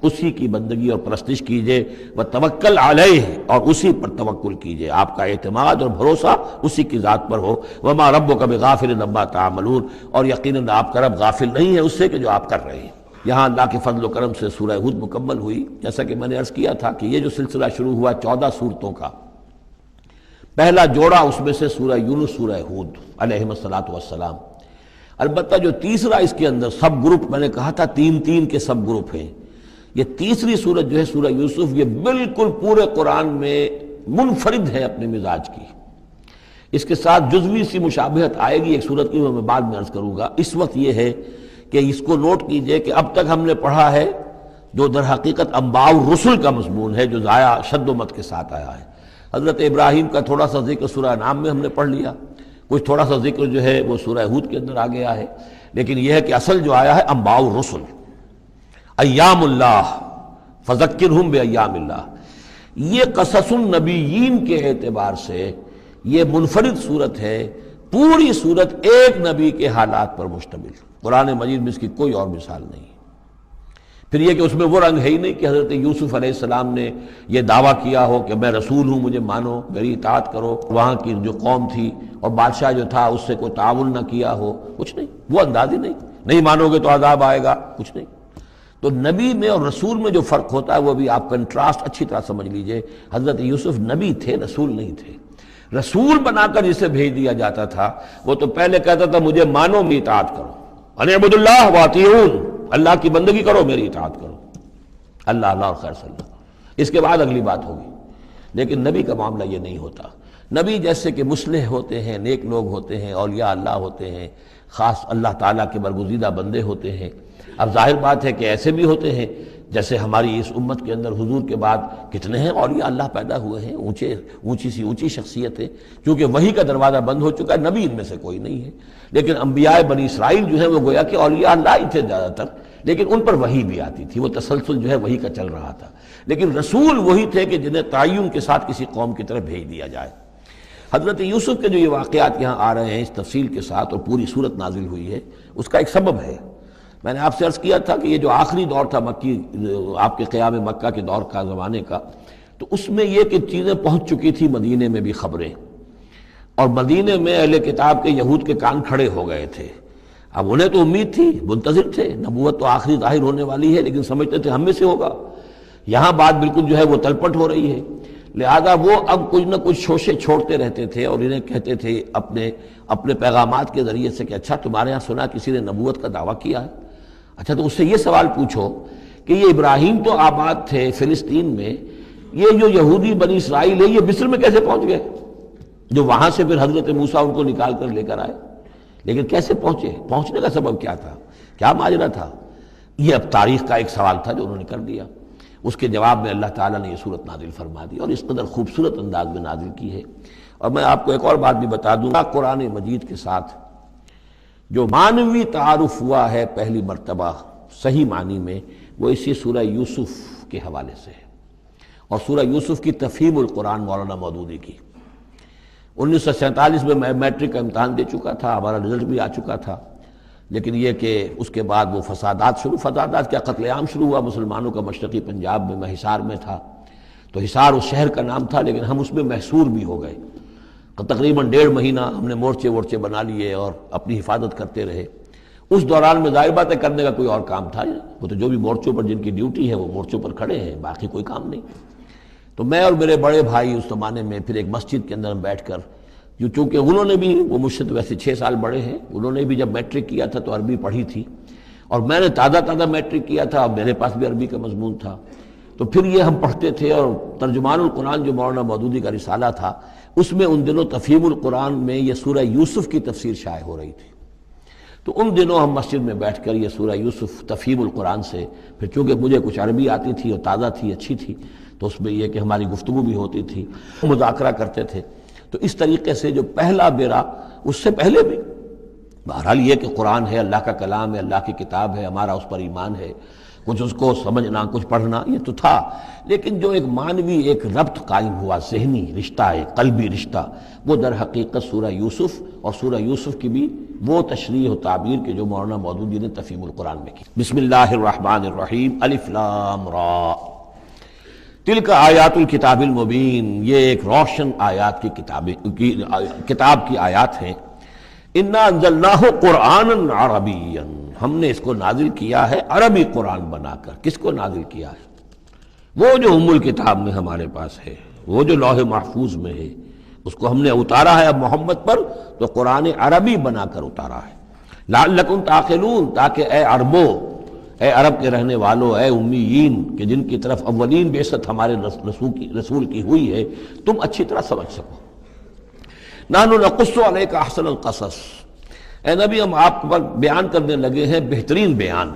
اسی کی بندگی اور پرستش کیجئے، وَتَوَكَّلْ عَلَيْهِ، اور اسی پر توکل کیجئے، آپ کا اعتماد اور بھروسہ اسی کی ذات پر ہو۔ وَمَا رَبُّكَ بِغَافِلٍ عَمَّا تَعْمَلُونَ، اور یقیناً آپ کا رب غافل نہیں ہے اس سے کہ جو آپ کر رہے ہیں۔ یہاں اللہ کے فضل و کرم سے سورہ ہود مکمل ہوئی۔ جیسا کہ میں نے عرض کیا تھا کہ یہ جو سلسلہ شروع ہوا 14 صورتوں کا، پہلا جوڑا اس میں سے سورہ یونس، سورہ ہود علیہم الصلاۃ والسلام۔ البتہ جو تیسرا اس کے اندر سب گروپ، میں نے کہا تھا تین کے سب گروپ ہیں، یہ تیسری سورت جو ہے سورہ یوسف، یہ بالکل پورے قرآن میں منفرد ہے اپنے مزاج کی۔ اس کے ساتھ جزوی سی مشابہت آئے گی ایک سورت کی، میں بعد میں عرض کروں گا۔ اس وقت یہ ہے کہ اس کو نوٹ کیجئے کہ اب تک ہم نے پڑھا ہے جو در حقیقت انباء الرسل کا مضمون ہے، جو ضائع شد و مت کے ساتھ آیا ہے۔ حضرت ابراہیم کا تھوڑا سا ذکر سورہ انعام میں ہم نے پڑھ لیا، کچھ تھوڑا سا ذکر جو ہے وہ سورہ ہود کے اندر آ گیا ہے، لیکن یہ ہے کہ اصل جو آیا ہے انباء الرسل، ایام اللہ، فذکرہم بایام اللہ۔ یہ قصص النبیین کے اعتبار سے یہ منفرد صورت ہے، پوری صورت ایک نبی کے حالات پر مشتمل۔ قرآن مجید میں اس کی کوئی اور مثال نہیں۔ پھر یہ کہ اس میں وہ رنگ ہے ہی نہیں کہ حضرت یوسف علیہ السلام نے یہ دعویٰ کیا ہو کہ میں رسول ہوں، مجھے مانو، میری اطاعت کرو، وہاں کی جو قوم تھی اور بادشاہ جو تھا اس سے کوئی تعاون نہ کیا ہو، کچھ نہیں، وہ انداز ہی نہیں مانو گے تو عذاب آئے گا، کچھ نہیں۔ تو نبی میں اور رسول میں جو فرق ہوتا ہے وہ بھی آپ کنٹراسٹ اچھی طرح سمجھ لیجئے۔ حضرت یوسف نبی تھے، رسول نہیں تھے۔ رسول بنا کر جسے بھیج دیا جاتا تھا وہ تو پہلے کہتا تھا مجھے مانو، میری اطاعت کرو، ان اعبدوا اللہ واطیعون، اللہ کی بندگی کرو، میری اطاعت کرو، اللہ اور خیر صلی اللہ۔ اس کے بعد اگلی بات ہوگی۔ لیکن نبی کا معاملہ یہ نہیں ہوتا۔ نبی جیسے کہ مصلح ہوتے ہیں، نیک لوگ ہوتے ہیں، اولیاء اللہ ہوتے ہیں، خاص اللہ تعالیٰ کے برگزیدہ بندے ہوتے ہیں۔ اب ظاہر بات ہے کہ ایسے بھی ہوتے ہیں جیسے ہماری اس امت کے اندر حضور کے بعد کتنے ہیں اولیاء اللہ پیدا ہوئے ہیں، اونچی شخصیتیں، کیونکہ وحی کا دروازہ بند ہو چکا ہے، نبی ان میں سے کوئی نہیں ہے۔ لیکن انبیاء بنی اسرائیل جو ہیں وہ گویا کہ اولیاء اللہ ہی تھے زیادہ تر، لیکن ان پر وحی بھی آتی تھی، وہ تسلسل جو ہے وحی کا چل رہا تھا۔ لیکن رسول وہی تھے کہ جنہیں تعین کے ساتھ کسی قوم کی طرف بھیج دیا جائے۔ حضرت یوسف کے جو یہ واقعات یہاں آ رہے ہیں اس تفصیل کے ساتھ، اور پوری صورت نازل ہوئی ہے، اس کا ایک سبب ہے۔ میں نے آپ سے عرض کیا تھا کہ یہ جو آخری دور تھا مکی، آپ کے قیام مکہ کے دور کا، زمانے کا، تو اس میں یہ کہ چیزیں پہنچ چکی تھی مدینے میں بھی خبریں، اور مدینے میں اہل کتاب کے یہود کے کان کھڑے ہو گئے تھے۔ اب انہیں تو امید تھی، منتظر تھے، نبوت تو آخری ظاہر ہونے والی ہے، لیکن سمجھتے تھے ہم میں سے ہوگا۔ یہاں بات بالکل جو ہے وہ تلپٹ ہو رہی ہے، لہذا وہ اب کچھ نہ کچھ شوشے چھوڑتے رہتے تھے، اور انہیں کہتے تھے اپنے پیغامات کے ذریعے سے کہ اچھا تمہارے ہاں سنا کسی نے نبوت کا دعویٰ کیا ہے؟ اچھا تو اس سے یہ سوال پوچھو کہ یہ ابراہیم تو آباد تھے فلسطین میں، یہ جو یہودی بنی اسرائیل ہے یہ مصر میں کیسے پہنچ گئے؟ جو وہاں سے پھر حضرت موسیٰ ان کو نکال کر لے کر آئے، لیکن کیسے پہنچے؟ پہنچنے کا سبب کیا تھا؟ کیا ماجرا تھا؟ یہ اب تاریخ کا ایک سوال تھا جو انہوں نے کر دیا۔ اس کے جواب میں اللہ تعالیٰ نے یہ صورت نازل فرما دی، اور اس قدر خوبصورت انداز میں نازل کی ہے۔ اور میں آپ کو ایک اور بات بھی بتا دوں گا، قرآن مجید کے ساتھ جو معنوی تعارف ہوا ہے پہلی مرتبہ صحیح معنی میں، وہ اسی سورہ یوسف کے حوالے سے ہے، اور سورہ یوسف کی تفہیم القرآن مولانا مودودی کی۔ 1947 میں میں میٹرک کا امتحان دے چکا تھا، ہمارا رزلٹ بھی آ چکا تھا، لیکن یہ کہ اس کے بعد وہ فسادات کیا قتل عام شروع ہوا مسلمانوں کا مشرقی پنجاب میں۔ میں حصار میں تھا، تو حصار اس شہر کا نام تھا، لیکن ہم اس میں محصور بھی ہو گئے۔ تقریباً 1.5 مہینہ ہم نے مورچے بنا لیے اور اپنی حفاظت کرتے رہے۔ اس دوران میں ظاہر بات ہے کرنے کا کوئی اور کام تھا، وہ تو جو بھی مورچوں پر جن کی ڈیوٹی ہے وہ مورچوں پر کھڑے ہیں، باقی کوئی کام نہیں۔ تو میں اور میرے بڑے بھائی اس زمانے میں پھر ایک مسجد کے اندر بیٹھ کر، چونکہ انہوں نے بھی، وہ مجھ سے تو ویسے 6 سال بڑے ہیں، انہوں نے بھی جب میٹرک کیا تھا تو عربی پڑھی تھی، اور میں نے تازہ میٹرک کیا تھا، اور میرے پاس بھی عربی کا مضمون تھا، تو پھر یہ ہم پڑھتے تھے۔ اور ترجمان القرآن جو مولانا مودودی کا رسالہ تھا، اس میں ان دنوں تفہیم القرآن میں یہ سورہ یوسف کی تفسیر شائع ہو رہی تھی، تو ان دنوں ہم مسجد میں بیٹھ کر یہ سورہ یوسف تفہیم القرآن سے، پھر چونکہ مجھے کچھ عربی آتی تھی اور تازہ تھی، اچھی تھی، تو اس میں یہ کہ ہماری گفتگو بھی ہوتی تھی، مذاکرہ کرتے تھے۔ تو اس طریقے سے جو پہلا بیرا، اس سے پہلے بھی بہرحال یہ کہ قرآن ہے، اللہ کا کلام ہے، اللہ کی کتاب ہے، ہمارا اس پر ایمان ہے، کچھ اس کو سمجھنا، کچھ پڑھنا، یہ تو تھا، لیکن جو ایک معنوی ایک ربط قائم ہوا، ذہنی رشتہ، ایک قلبی رشتہ، وہ در حقیقت سورہ یوسف، اور سورہ یوسف کی بھی وہ تشریح و تعبیر کے جو مولانا مودودی نے تفہیم القرآن میں کی۔ بسم اللہ الرحمن الرحیم، الف لام را، تلک آیات الکتاب المبین، یہ ایک روشن آیات کی کتاب کی آیات ہیں۔ انا انزلناہ قرآنا عربیا، ہم نے اس کو نازل کیا ہے عربی قرآن بنا کر۔ کس کو نازل کیا ہے؟ وہ جو ام الکتاب میں ہمارے پاس ہے، وہ جو لوح محفوظ میں ہے، اس کو ہم نے اتارا ہے اب محمد پر، تو قرآن عربی بنا کر اتارا ہے۔ لعلکم تعقلون، تاکہ اے عربو، اے عرب کے رہنے والوں، اے امیین کہ جن کی طرف اولین بعثت ہمارے رسول کی ہوئی ہے، تم اچھی طرح سمجھ سکو۔ نحن نقص علیک احسن القصص، اے نبی ہم آپ پر بیان کرنے لگے ہیں بہترین بیان۔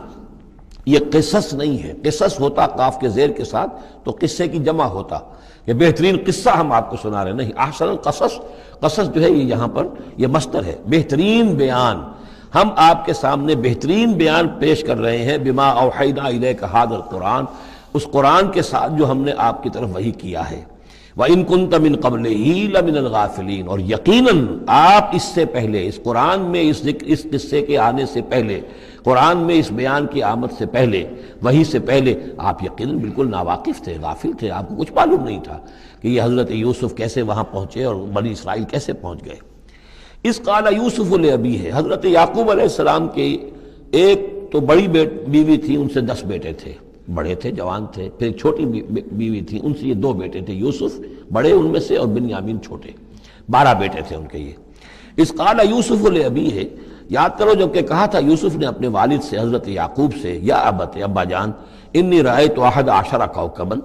یہ قصص نہیں ہے، قصص ہوتا قاف کے زیر کے ساتھ تو قصے کی جمع ہوتا، یہ بہترین قصہ ہم آپ کو سنا رہے نہیں، احسن القصص، قصص جو ہے یہ یہاں پر یہ مصدر ہے، بہترین بیان، ہم آپ کے سامنے بہترین بیان پیش کر رہے ہیں، بما اوحینا الیک ھذا القرآن، اس قرآن کے ساتھ جو ہم نے آپ کی طرف وحی کیا ہے۔ وَإِن كُنتَ مِن قَبْلِهِ لَمِنَ الْغَافِلِينَ، اور یقیناً آپ اس سے پہلے، اس قرآن میں اس قصے کے آنے سے پہلے، قرآن میں اس بیان کی آمد سے پہلے، وحی سے پہلے آپ یقیناً بالکل ناواقف تھے، غافل تھے، آپ کو کچھ معلوم نہیں تھا کہ یہ حضرت یوسف کیسے وہاں پہنچے اور بنی اسرائیل کیسے پہنچ گئے۔ اس قال یوسف لابیہ ہے، حضرت یعقوب علیہ السلام کے ایک تو بڑی بیوی تھی، ان سے 10 بیٹے تھے، بڑے تھے، جوان تھے، پھر ایک چھوٹی بیوی تھی، ان سے یہ 2 بیٹے تھے، یوسف بڑے ان میں سے اور بنیامین چھوٹے، 12 بیٹے تھے ان کے یہ۔ اس قال یوسف لابیہ ہے، یاد کرو جب کہ کہا تھا یوسف نے اپنے والد سے حضرت یعقوب سے، یا ابت، ابا جان، انی رأیت 11 کوکبا،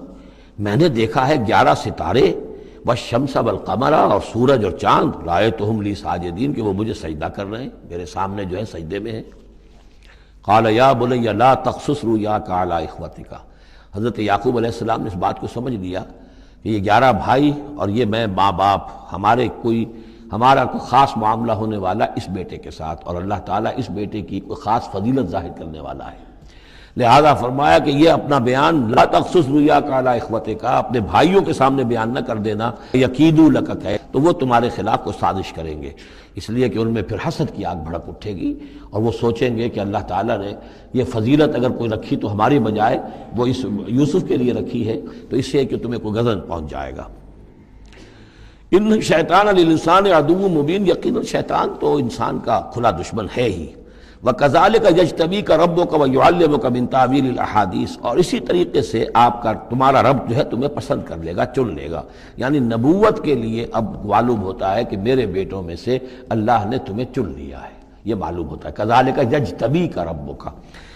میں نے دیکھا ہے 11 ستارے والشمس والقمر، اور سورج اور چاند، رأیتہم لی ساجدین، کہ وہ مجھے سجدہ کر رہے ہیں، میرے سامنے جو ہے سجدے میں ہیں۔ قال یا بنی لا تقصص رؤیاک علی اخوتک، حضرت یعقوب علیہ السلام نے اس بات کو سمجھ لیا کہ یہ 11 بھائی اور یہ میں ماں باپ، ہمارا کوئی خاص معاملہ ہونے والا اس بیٹے کے ساتھ، اور اللہ تعالیٰ اس بیٹے کی کوئی خاص فضیلت ظاہر کرنے والا ہے، لہذا فرمایا کہ یہ اپنا بیان لا تقصص رؤیاک علی اخوتک، اپنے بھائیوں کے سامنے بیان نہ کر دینا، یکیدوا لک کید، تو وہ تمہارے خلاف کوئی سازش کریں گے، اس لیے کہ ان میں پھر حسد کی آگ بھڑک اٹھے گی، اور وہ سوچیں گے کہ اللہ تعالیٰ نے یہ فضیلت اگر کوئی رکھی تو ہماری بجائے وہ اس یوسف کے لیے رکھی ہے، تو اس سے کہ تمہیں کوئی غضب پہنچ جائے گا۔ ان شیطان للانسان عدو مبین، یقیناً شیطان تو انسان کا کھلا دشمن ہے ہی۔ وَكَذَلِكَ يَجْتَبِيكَ رَبُّكَ وَيُعَلِّمُكَ مِن تَأْوِيلِ الْأَحَادِيثِ، اور اسی طریقے سے تمہارا رب جو ہے تمہیں پسند کر لے گا، چن لے گا، یعنی نبوت کے لیے اب معلوم ہوتا ہے کہ میرے بیٹوں میں سے اللہ نے تمہیں چن لیا ہے، یہ معلوم ہوتا ہے۔ كَذَلِكَ يَجْتَبِيكَ رَبُّكَ،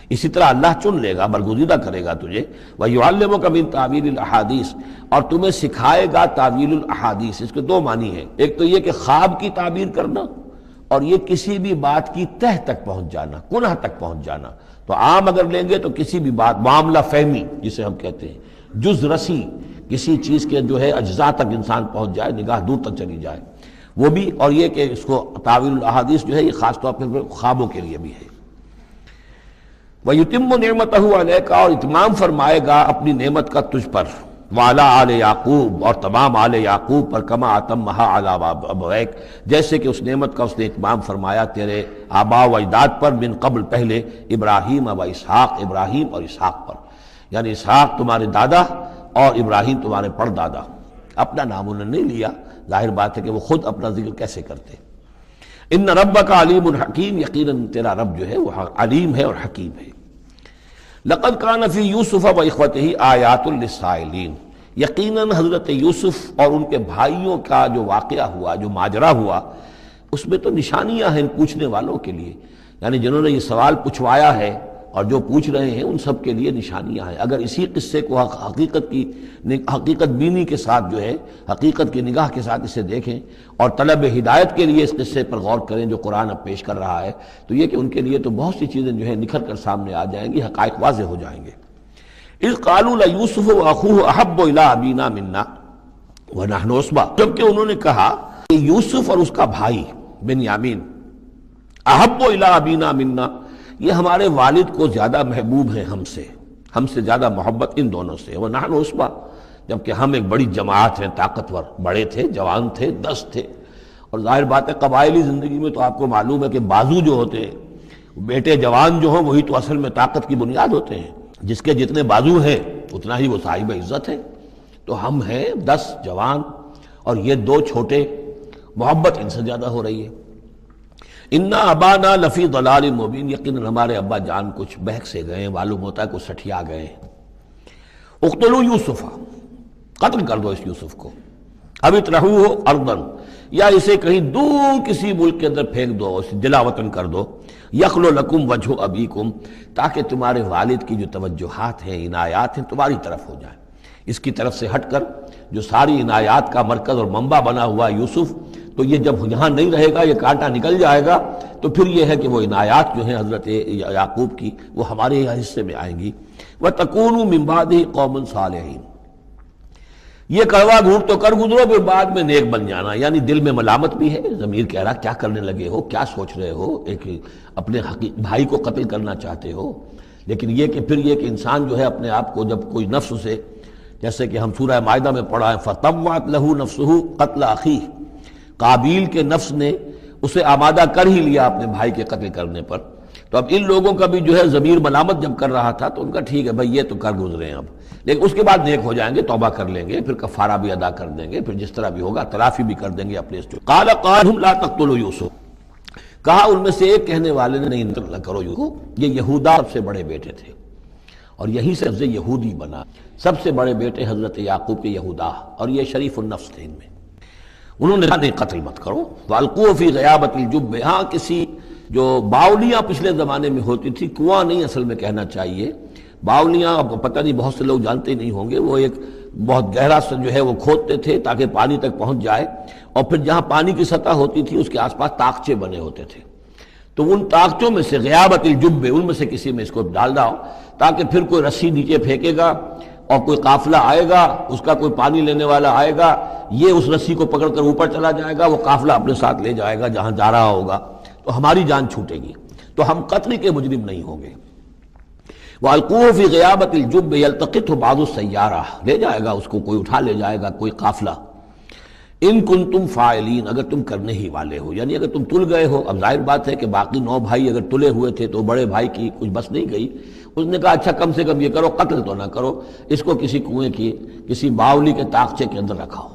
اسی طرح اللہ چن لے گا، برگزیدہ کرے گا تجھے۔ وَيُعَلِّمُكَ مِن تَأْوِيلِ الْأَحَادِيثِ، اور تمہیں سکھائے گا تعویل الاحادیث۔ اس کے دو معنی ہیں، ایک تو یہ کہ خواب کی تعبیر کرنا، اور یہ کسی بھی بات کی تہ تک پہنچ جانا، کنہ تک پہنچ جانا۔ تو عام اگر لیں گے تو کسی بھی بات، معاملہ فہمی جسے ہم کہتے ہیں، جز رسی، کسی چیز کے جو ہے اجزاء تک انسان پہنچ جائے، نگاہ دور تک چلی جائے، وہ بھی۔ اور یہ کہ اس کو تعویل الاحادیث جو ہے یہ خاص طور پر خوابوں کے لیے بھی ہے۔ وَيُتِمُّ نِعْمَتَهُ عَلَيْكَ، اور اتمام فرمائے گا اپنی نعمت کا تجھ پر، وعلی آل یعقوب، اور تمام آل یعقوب پر، کما اتمھا علی ابویک، جیسے کہ اس نعمت کا اس نے اتمام فرمایا تیرے آباء و اجداد پر، من قبل پہلے، ابراہیم و اسحاق، ابراہیم اور اسحاق پر، یعنی اسحاق تمہارے دادا اور ابراہیم تمہارے پردادا۔ اپنا نام انہوں نے نہیں لیا، ظاہر بات ہے کہ وہ خود اپنا ذکر کیسے کرتے۔ ان ربک علیم حکیم، یقیناً تیرا رب جو ہے وہ علیم ہے اور حکیم ہے۔ لقد کان فی یوسف و اخوتہ آیات للسائلین، یقیناً حضرت یوسف اور ان کے بھائیوں کا جو واقعہ ہوا، جو ماجرا ہوا، اس میں تو نشانیاں ہیں پوچھنے والوں کے لیے، یعنی جنہوں نے یہ سوال پوچھوایا ہے اور جو پوچھ رہے ہیں ان سب کے لیے نشانیاں ہیں۔ اگر اسی قصے کو حقیقت بینی کے ساتھ جو ہے، حقیقت کی نگاہ کے ساتھ اسے دیکھیں اور طلب ہدایت کے لیے اس قصے پر غور کریں جو قرآن اب پیش کر رہا ہے، تو یہ کہ ان کے لیے تو بہت سی چیزیں جو ہے نکھر کر سامنے آ جائیں گی، حقائق واضح ہو جائیں گے۔ اذ قالوا لیوسف واخوہ احب الی ابینا منا ونحن عصبہ، جبکہ انہوں نے کہا کہ یوسف اور اس کا بھائی بنیامین احب الی ابینا منا، یہ ہمارے والد کو زیادہ محبوب ہیں ہم سے زیادہ محبت ان دونوں سے، ونحن عصبہ، جبکہ ہم ایک بڑی جماعت ہیں، طاقتور، بڑے تھے، جوان تھے، 10 تھے۔ اور ظاہر بات ہے قبائلی زندگی میں تو آپ کو معلوم ہے کہ بازو جو ہوتے ہیں، بیٹے جوان جو ہوں وہی تو اصل میں طاقت کی بنیاد ہوتے ہیں، جس کے جتنے بازو ہیں اتنا ہی وہ صاحب عزت ہے۔ تو ہم ہیں 10 جوان اور یہ 2 چھوٹے، محبت ان سے زیادہ ہو رہی ہے۔ انا ابانا لفی ضلال مبین، یقیناً ہمارے ابا جان کچھ بہک سے گئے، معلوم ہوتا ہے کچھ سٹھیا گئے۔ اقتلوا یوسف، قتل کر دو اس یوسف کو، اب اطرحوہ ارضا، یا اسے کہیں دور کسی ملک کے اندر پھینک دو، اسے جلا وطن کر دو، یخلو لکم وجہ ابیکم، تاکہ تمہارے والد کی جو توجہات ہیں، عنایات ہیں، تمہاری طرف ہو جائیں۔ اس کی طرف سے ہٹ کر جو ساری عنایات کا مرکز اور منبع بنا ہوا یوسف، تو یہ جب یہاں نہیں رہے گا، یہ کانٹا نکل جائے گا، تو پھر یہ ہے کہ وہ عنایات جو ہیں حضرت یعقوب کی وہ ہمارے حصے میں آئیں گی۔ وَتَكُونُوا مِن بَعْدِهِ قَوْمًا صَالِحِينَ، یہ کڑوا گھونٹ تو کر گزرو پھر بعد میں نیک بن جانا، یعنی دل میں ملامت بھی ہے، ضمیر کہہ رہا کیا کرنے لگے ہو، کیا سوچ رہے ہو، ایک اپنے بھائی کو قتل کرنا چاہتے ہو۔ لیکن یہ کہ پھر یہ کہ انسان جو ہے اپنے آپ کو جب کوئی نفس سے، جیسے کہ ہم سورہ مائدہ میں پڑھا ہے، فَطَوَّعَتْ لَهُ نَفْسُهُ قَتْلَ أَخِيهِ، قابیل کے نفس نے اسے آمادہ کر ہی لیا اپنے بھائی کے قتل کرنے پر۔ تو اب ان لوگوں کا بھی جو ہے ضمیر ملامت جب کر رہا تھا تو ان کا ٹھیک ہے بھائی یہ تو کر گزرے ہیں اب، لیکن اس کے بعد نیک ہو جائیں گے، توبہ کر لیں گے، پھر کفارہ بھی ادا کر دیں گے، پھر جس طرح بھی ہوگا تلافی بھی کر دیں گے اپنے اس۔ قال قائلهم لا تقتلوا یوسف، کہا ان میں سے ایک کہنے والے نے نہیں نہ کرو یوسف، یہ یہودا سب سے بڑے بیٹے تھے اور یہی سے لفظ یہودی بنا، سب سے بڑے بیٹے حضرت یعقوب کے یہودا، اور یہ شریف النفس تھے ان میں۔ انہوں نے کہا نہیں قتل مت کرو، وَالْقُوهُ فِي غَيَابَةِ الْجُبِّ، ہاں کسی جو باولیاں پچھلے زمانے میں ہوتی تھی، کنواں نہیں اصل میں کہنا چاہیے، باولیاں آپ کو پتہ نہیں، بہت سے لوگ جانتے نہیں ہوں گے، وہ ایک بہت گہرا سا جو ہے وہ کھودتے تھے تاکہ پانی تک پہنچ جائے، اور پھر جہاں پانی کی سطح ہوتی تھی اس کے آس پاس طاقچے بنے ہوتے تھے، تو ان طاقچوں میں سے غیابت الجب، ان میں سے کسی میں اس کو ڈال دو تاکہ پھر کوئی رسی نیچے پھینکے گا اور کوئی قافلہ آئے گا، اس کا کوئی پانی لینے والا آئے گا، یہ اس رسی کو پکڑ کر اوپر چلا جائے گا، وہ قافلہ اپنے ساتھ لے جائے گا جہاں جا رہا ہوگا، تو ہماری جان چھوٹے گی، تو ہم قطری کے مجرم نہیں ہوں گے۔ وَأَلْقُوهُ فِي غِيَابَةِ الْجُبِّ يَلْتَقِطْهُ بَعْضُ السَّيَّارَةِ، لے جائے گا اس کو، کوئی اٹھا لے جائے گا، کوئی قافلہ۔ ان کنتم فاعلین، اگر تم کرنے ہی والے ہو، یعنی اگر تم تل گئے ہو۔ اب ظاہر بات ہے کہ باقی 9 بھائی اگر تلے ہوئے تھے تو بڑے بھائی کی کچھ بس نہیں گئی، اس نے کہا اچھا کم سے کم یہ کرو، قتل تو نہ کرو، اس کو کسی کنویں کی کسی باولی کے طاقچے کے اندر رکھاؤ۔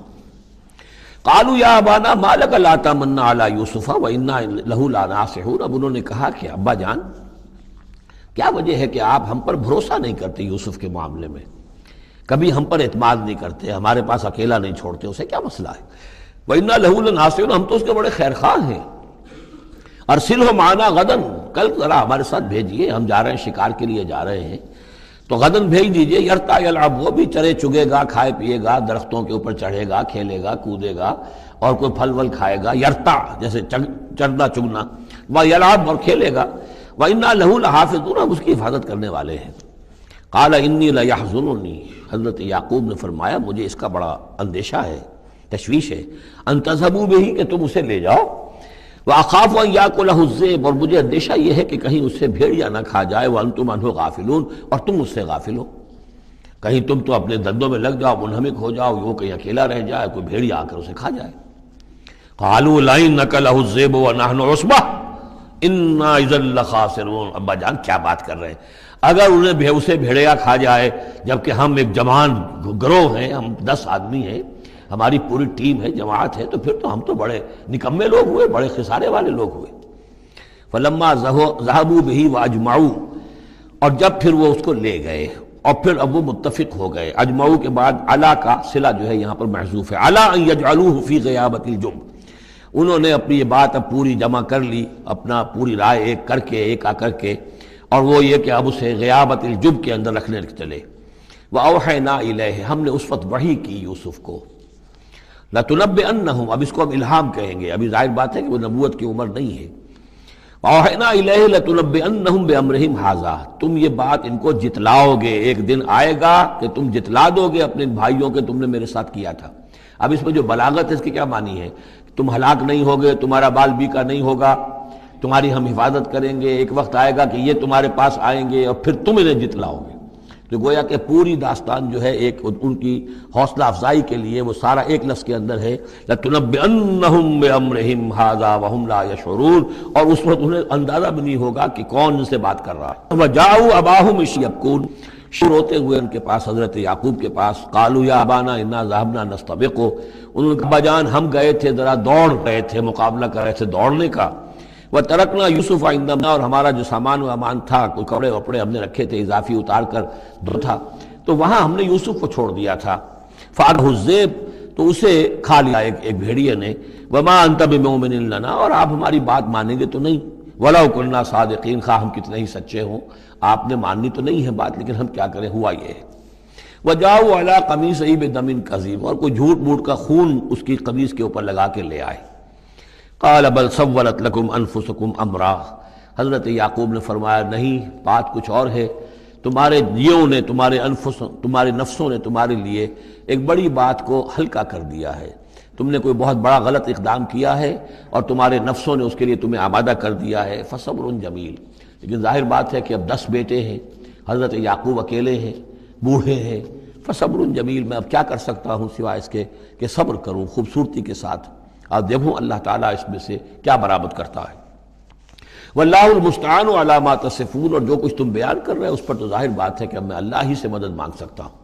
قالوا یا ابانا ما لک لا تمنا علی یوسف وانا لہ لناصحون، اب انہوں نے کہا کہ ابا جان کیا وجہ ہے کہ آپ ہم پر بھروسہ نہیں کرتے یوسف کے معاملے میں، کبھی ہم پر اعتماد نہیں کرتے، ہمارے پاس اکیلا نہیں چھوڑتے، اسے کیا مسئلہ ہے؟ وَإِنَّا لَهُ لَنَاصِحُونَ، ہم تو اس کے بڑے خیرخواہ ہیں۔ أَرْسِلْهُ مَعَنَا غَدًا، کل ذرا ہمارے ساتھ بھیجئے، ہم جا رہے ہیں، شکار کے لیے جا رہے ہیں، تو غدن بھیج دیجئے، یرتع یلعب، وہ بھی چرے چگے گا، کھائے پیے گا، درختوں کے اوپر چڑھے گا، کھیلے گا، کودے گا، اور کوئی پھل ول کھائے گا، یرتع جیسے چرنا چگنا، وَيَلْعَبْ، اور کھیلے گا، وَإِنَّا لَهُ لَحَافِظُونَ، ہم اس کی حفاظت کرنے والے ہیں۔ قَالَ إِنِّي لَيَحْزُنُنِي، حضرت یعقوب نے فرمایا مجھے اس کا بڑا اندیشہ ہے، تشویش ہے، ان تذهبوا به، کہ تم اسے لے جاؤ، وَأَخَافُ أَن يَأْكُلَهُ الذِّئْبُ، اور مجھے اندیشہ یہ ہے کہ کہیں اس سے بھیڑیا نہ کھا جائے، وَأَنتُمْ عَنْهُ غَافِلُونَ، اور تم اس سے غافل ہو، کہیں تم تو اپنے دندوں میں لگ جاؤ، منہمک ہو جاؤ، وہ کہیں اکیلا رہ جائے، کوئی بھیڑیا آ کر اسے کھا جائے۔ قَالُوا لَئِن أَكَلَهُ الذِّئْبُ وَنَحْنُ عُصْبَةٌ إِنَّا إِذًا لَخَاسِرُونَ، ابا جان کیا بات کر رہے ہیں، اگر انہیں اسے بھیڑیا کھا جائے جبکہ ہم ایک جوان گروہ ہیں، ہم 10 آدمی ہیں، ہماری پوری ٹیم ہے، جماعت ہے، تو پھر تو ہم تو بڑے نکمے لوگ ہوئے، بڑے خسارے والے لوگ ہوئے۔ فَلَمَّا ذَهَبُوا بِهِ وَأَجْمَعُوا، اور جب پھر وہ اس کو لے گئے اور پھر اب وہ متفق ہو گئے، اجمعو کے بعد علا کا صلہ جو ہے یہاں پر محذوف ہے، علا ان یجعلوه فی غیابۃ الجب، انہوں نے اپنی یہ بات اب پوری جمع کر لی، اپنا پوری رائے ایک کر کے، ایک آ کر کے، اور وہ یہ کہ اب اسے غیابۃ الجب کے اندر رکھنے چلے۔ وَأَوْحَيْنَا إِلَيْهِ، ہم نے اس وقت وحی کی یوسف کو، لَتُنَبِّئَنَّهُمْ، اب اس کو ہم الہام کہیں گے، ابھی ظاہر بات ہے کہ وہ نبوت کی عمر نہیں ہے۔ وَأَوْحَيْنَا إِلَيْهِ لَتُنَبِّئَنَّهُمْ بِأَمْرِهِمْ هَٰذَا، تم یہ بات ان کو جتلاؤ گے، ایک دن آئے گا کہ تم جتلا دو گے اپنے بھائیوں کے تم نے میرے ساتھ کیا تھا۔ اب اس میں جو بلاغت ہے اس کی کیا معنی ہے؟ تم ہلاک نہیں ہوگے، تمہارا بال بیکا نہیں ہوگا، تمہاری ہم حفاظت کریں گے، ایک وقت آئے گا کہ یہ تمہارے پاس آئیں گے اور پھر تم انہیں جتلاؤ گے۔ تو گویا کہ پوری داستان جو ہے ایک ان کی حوصلہ افزائی کے لیے وہ سارا ایک لفظ کے اندر ہے، لَتُنَبِّئَنَّهُمْ بِأَمْرِهِمْ هَٰذَا وَهُمْ لَا يَشْعُرُونَ، اور اس وقت انہیں اندازہ بھی نہیں ہوگا کہ کون ان سے بات کر رہا ہے۔ وَجَاءُوا أَبَاهُمْ يَبْكُونَ، شروع ہوتے ہوئے ان کے پاس، حضرت یعقوب کے پاس، قالوا یا ابانا انا ذهبنا نستبق، انہوں نے کہا ابا جان ہم گئے تھے، ذرا دوڑ رہے تھے، مقابلہ کر رہے تھے دوڑنے کا، وَتَرَكْنَا يُوسُفَ عِندَنَا، اور ہمارا جو سامان و امان تھا، کوئی کپڑے وپڑے ہم نے رکھے تھے اضافی اتار کر دو تھا، تو وہاں ہم نے یوسف کو چھوڑ دیا تھا۔ فَأَخَذَهُ الذِّئْبُ، تو اسے کھا لیا ایک بھیڑیے نے، وَمَا أَنْتَ بِمُؤْمِنٍ لَنَا، اور آپ ہماری بات مانیں گے تو نہیں، وَلَوْ كُنَّا صَادِقِينَ، خواہ ہم کتنے ہی سچے ہوں، آپ نے ماننی تو نہیں ہے بات، لیکن ہم کیا کریں، ہوا یہ ہے۔ وَجَاءُوا عَلَىٰ قَمِيصِهِ بِدَمٍ كَذِيبٍ، اور کوئی جھوٹ موٹ کا خون اس کی قمیص کے اوپر لگا کے لے آئے۔ قَالَ بَلْ سَوَّلَتْ لَكُمْ أَنفُسُكُمْ أَمْرًا، حضرت یعقوب نے فرمایا نہیں، بات کچھ اور ہے، تمہارے دیوں نے، تمہارے نفسوں نے تمہارے لیے ایک بڑی بات کو ہلکا کر دیا ہے، تم نے کوئی بہت بڑا غلط اقدام کیا ہے اور تمہارے نفسوں نے اس کے لیے تمہیں آمادہ کر دیا ہے۔ فصبر جمیل، لیکن ظاہر بات ہے کہ اب 10 بیٹے ہیں، حضرت یعقوب اکیلے ہیں، بوڑھے ہیں، فصبر جمیل، میں اب کیا کر سکتا ہوں سوائے اس کے کہ صبر کروں خوبصورتی کے ساتھ، اور دیکھوں اللہ تعالیٰ اس میں سے کیا برآمد کرتا ہے۔ واللہ المستعان علی ما تصفون، اور جو کچھ تم بیان کر رہے ہیں اس پر تو ظاہر بات ہے کہ اب میں اللہ ہی سے مدد مانگ سکتا ہوں۔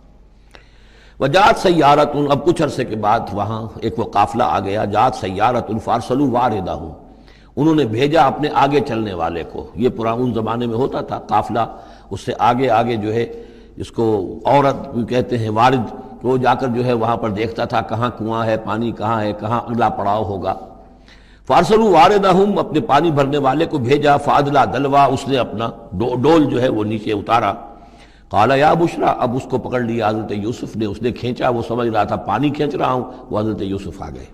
وجاءت سیارۃ، اب کچھ عرصے کے بعد وہاں ایک وہ قافلہ آ گیا، جاءت سیارۃ فارسلوا واردہم، انہوں نے بھیجا اپنے آگے چلنے والے کو، یہ پرانے زمانے میں ہوتا تھا قافلہ، اس سے آگے آگے جو ہے جس کو عورت کہتے ہیں وارد، وہ جا کر جو ہے وہاں پر دیکھتا تھا کہاں کنواں ہے، پانی کہاں ہے، کہاں اگلا پڑاؤ ہوگا۔ فارسلوا واردہم، اپنے پانی بھرنے والے کو بھیجا، فادلا دلوا، اس نے اپنا ڈول جو ہے وہ نیچے اتارا، قال یا بشرا، اب اس کو پکڑ لیا حضرت یوسف نے، اس نے کھینچا، وہ سمجھ رہا تھا پانی کھینچ رہا ہوں، وہ حضرت یوسف آ گئے،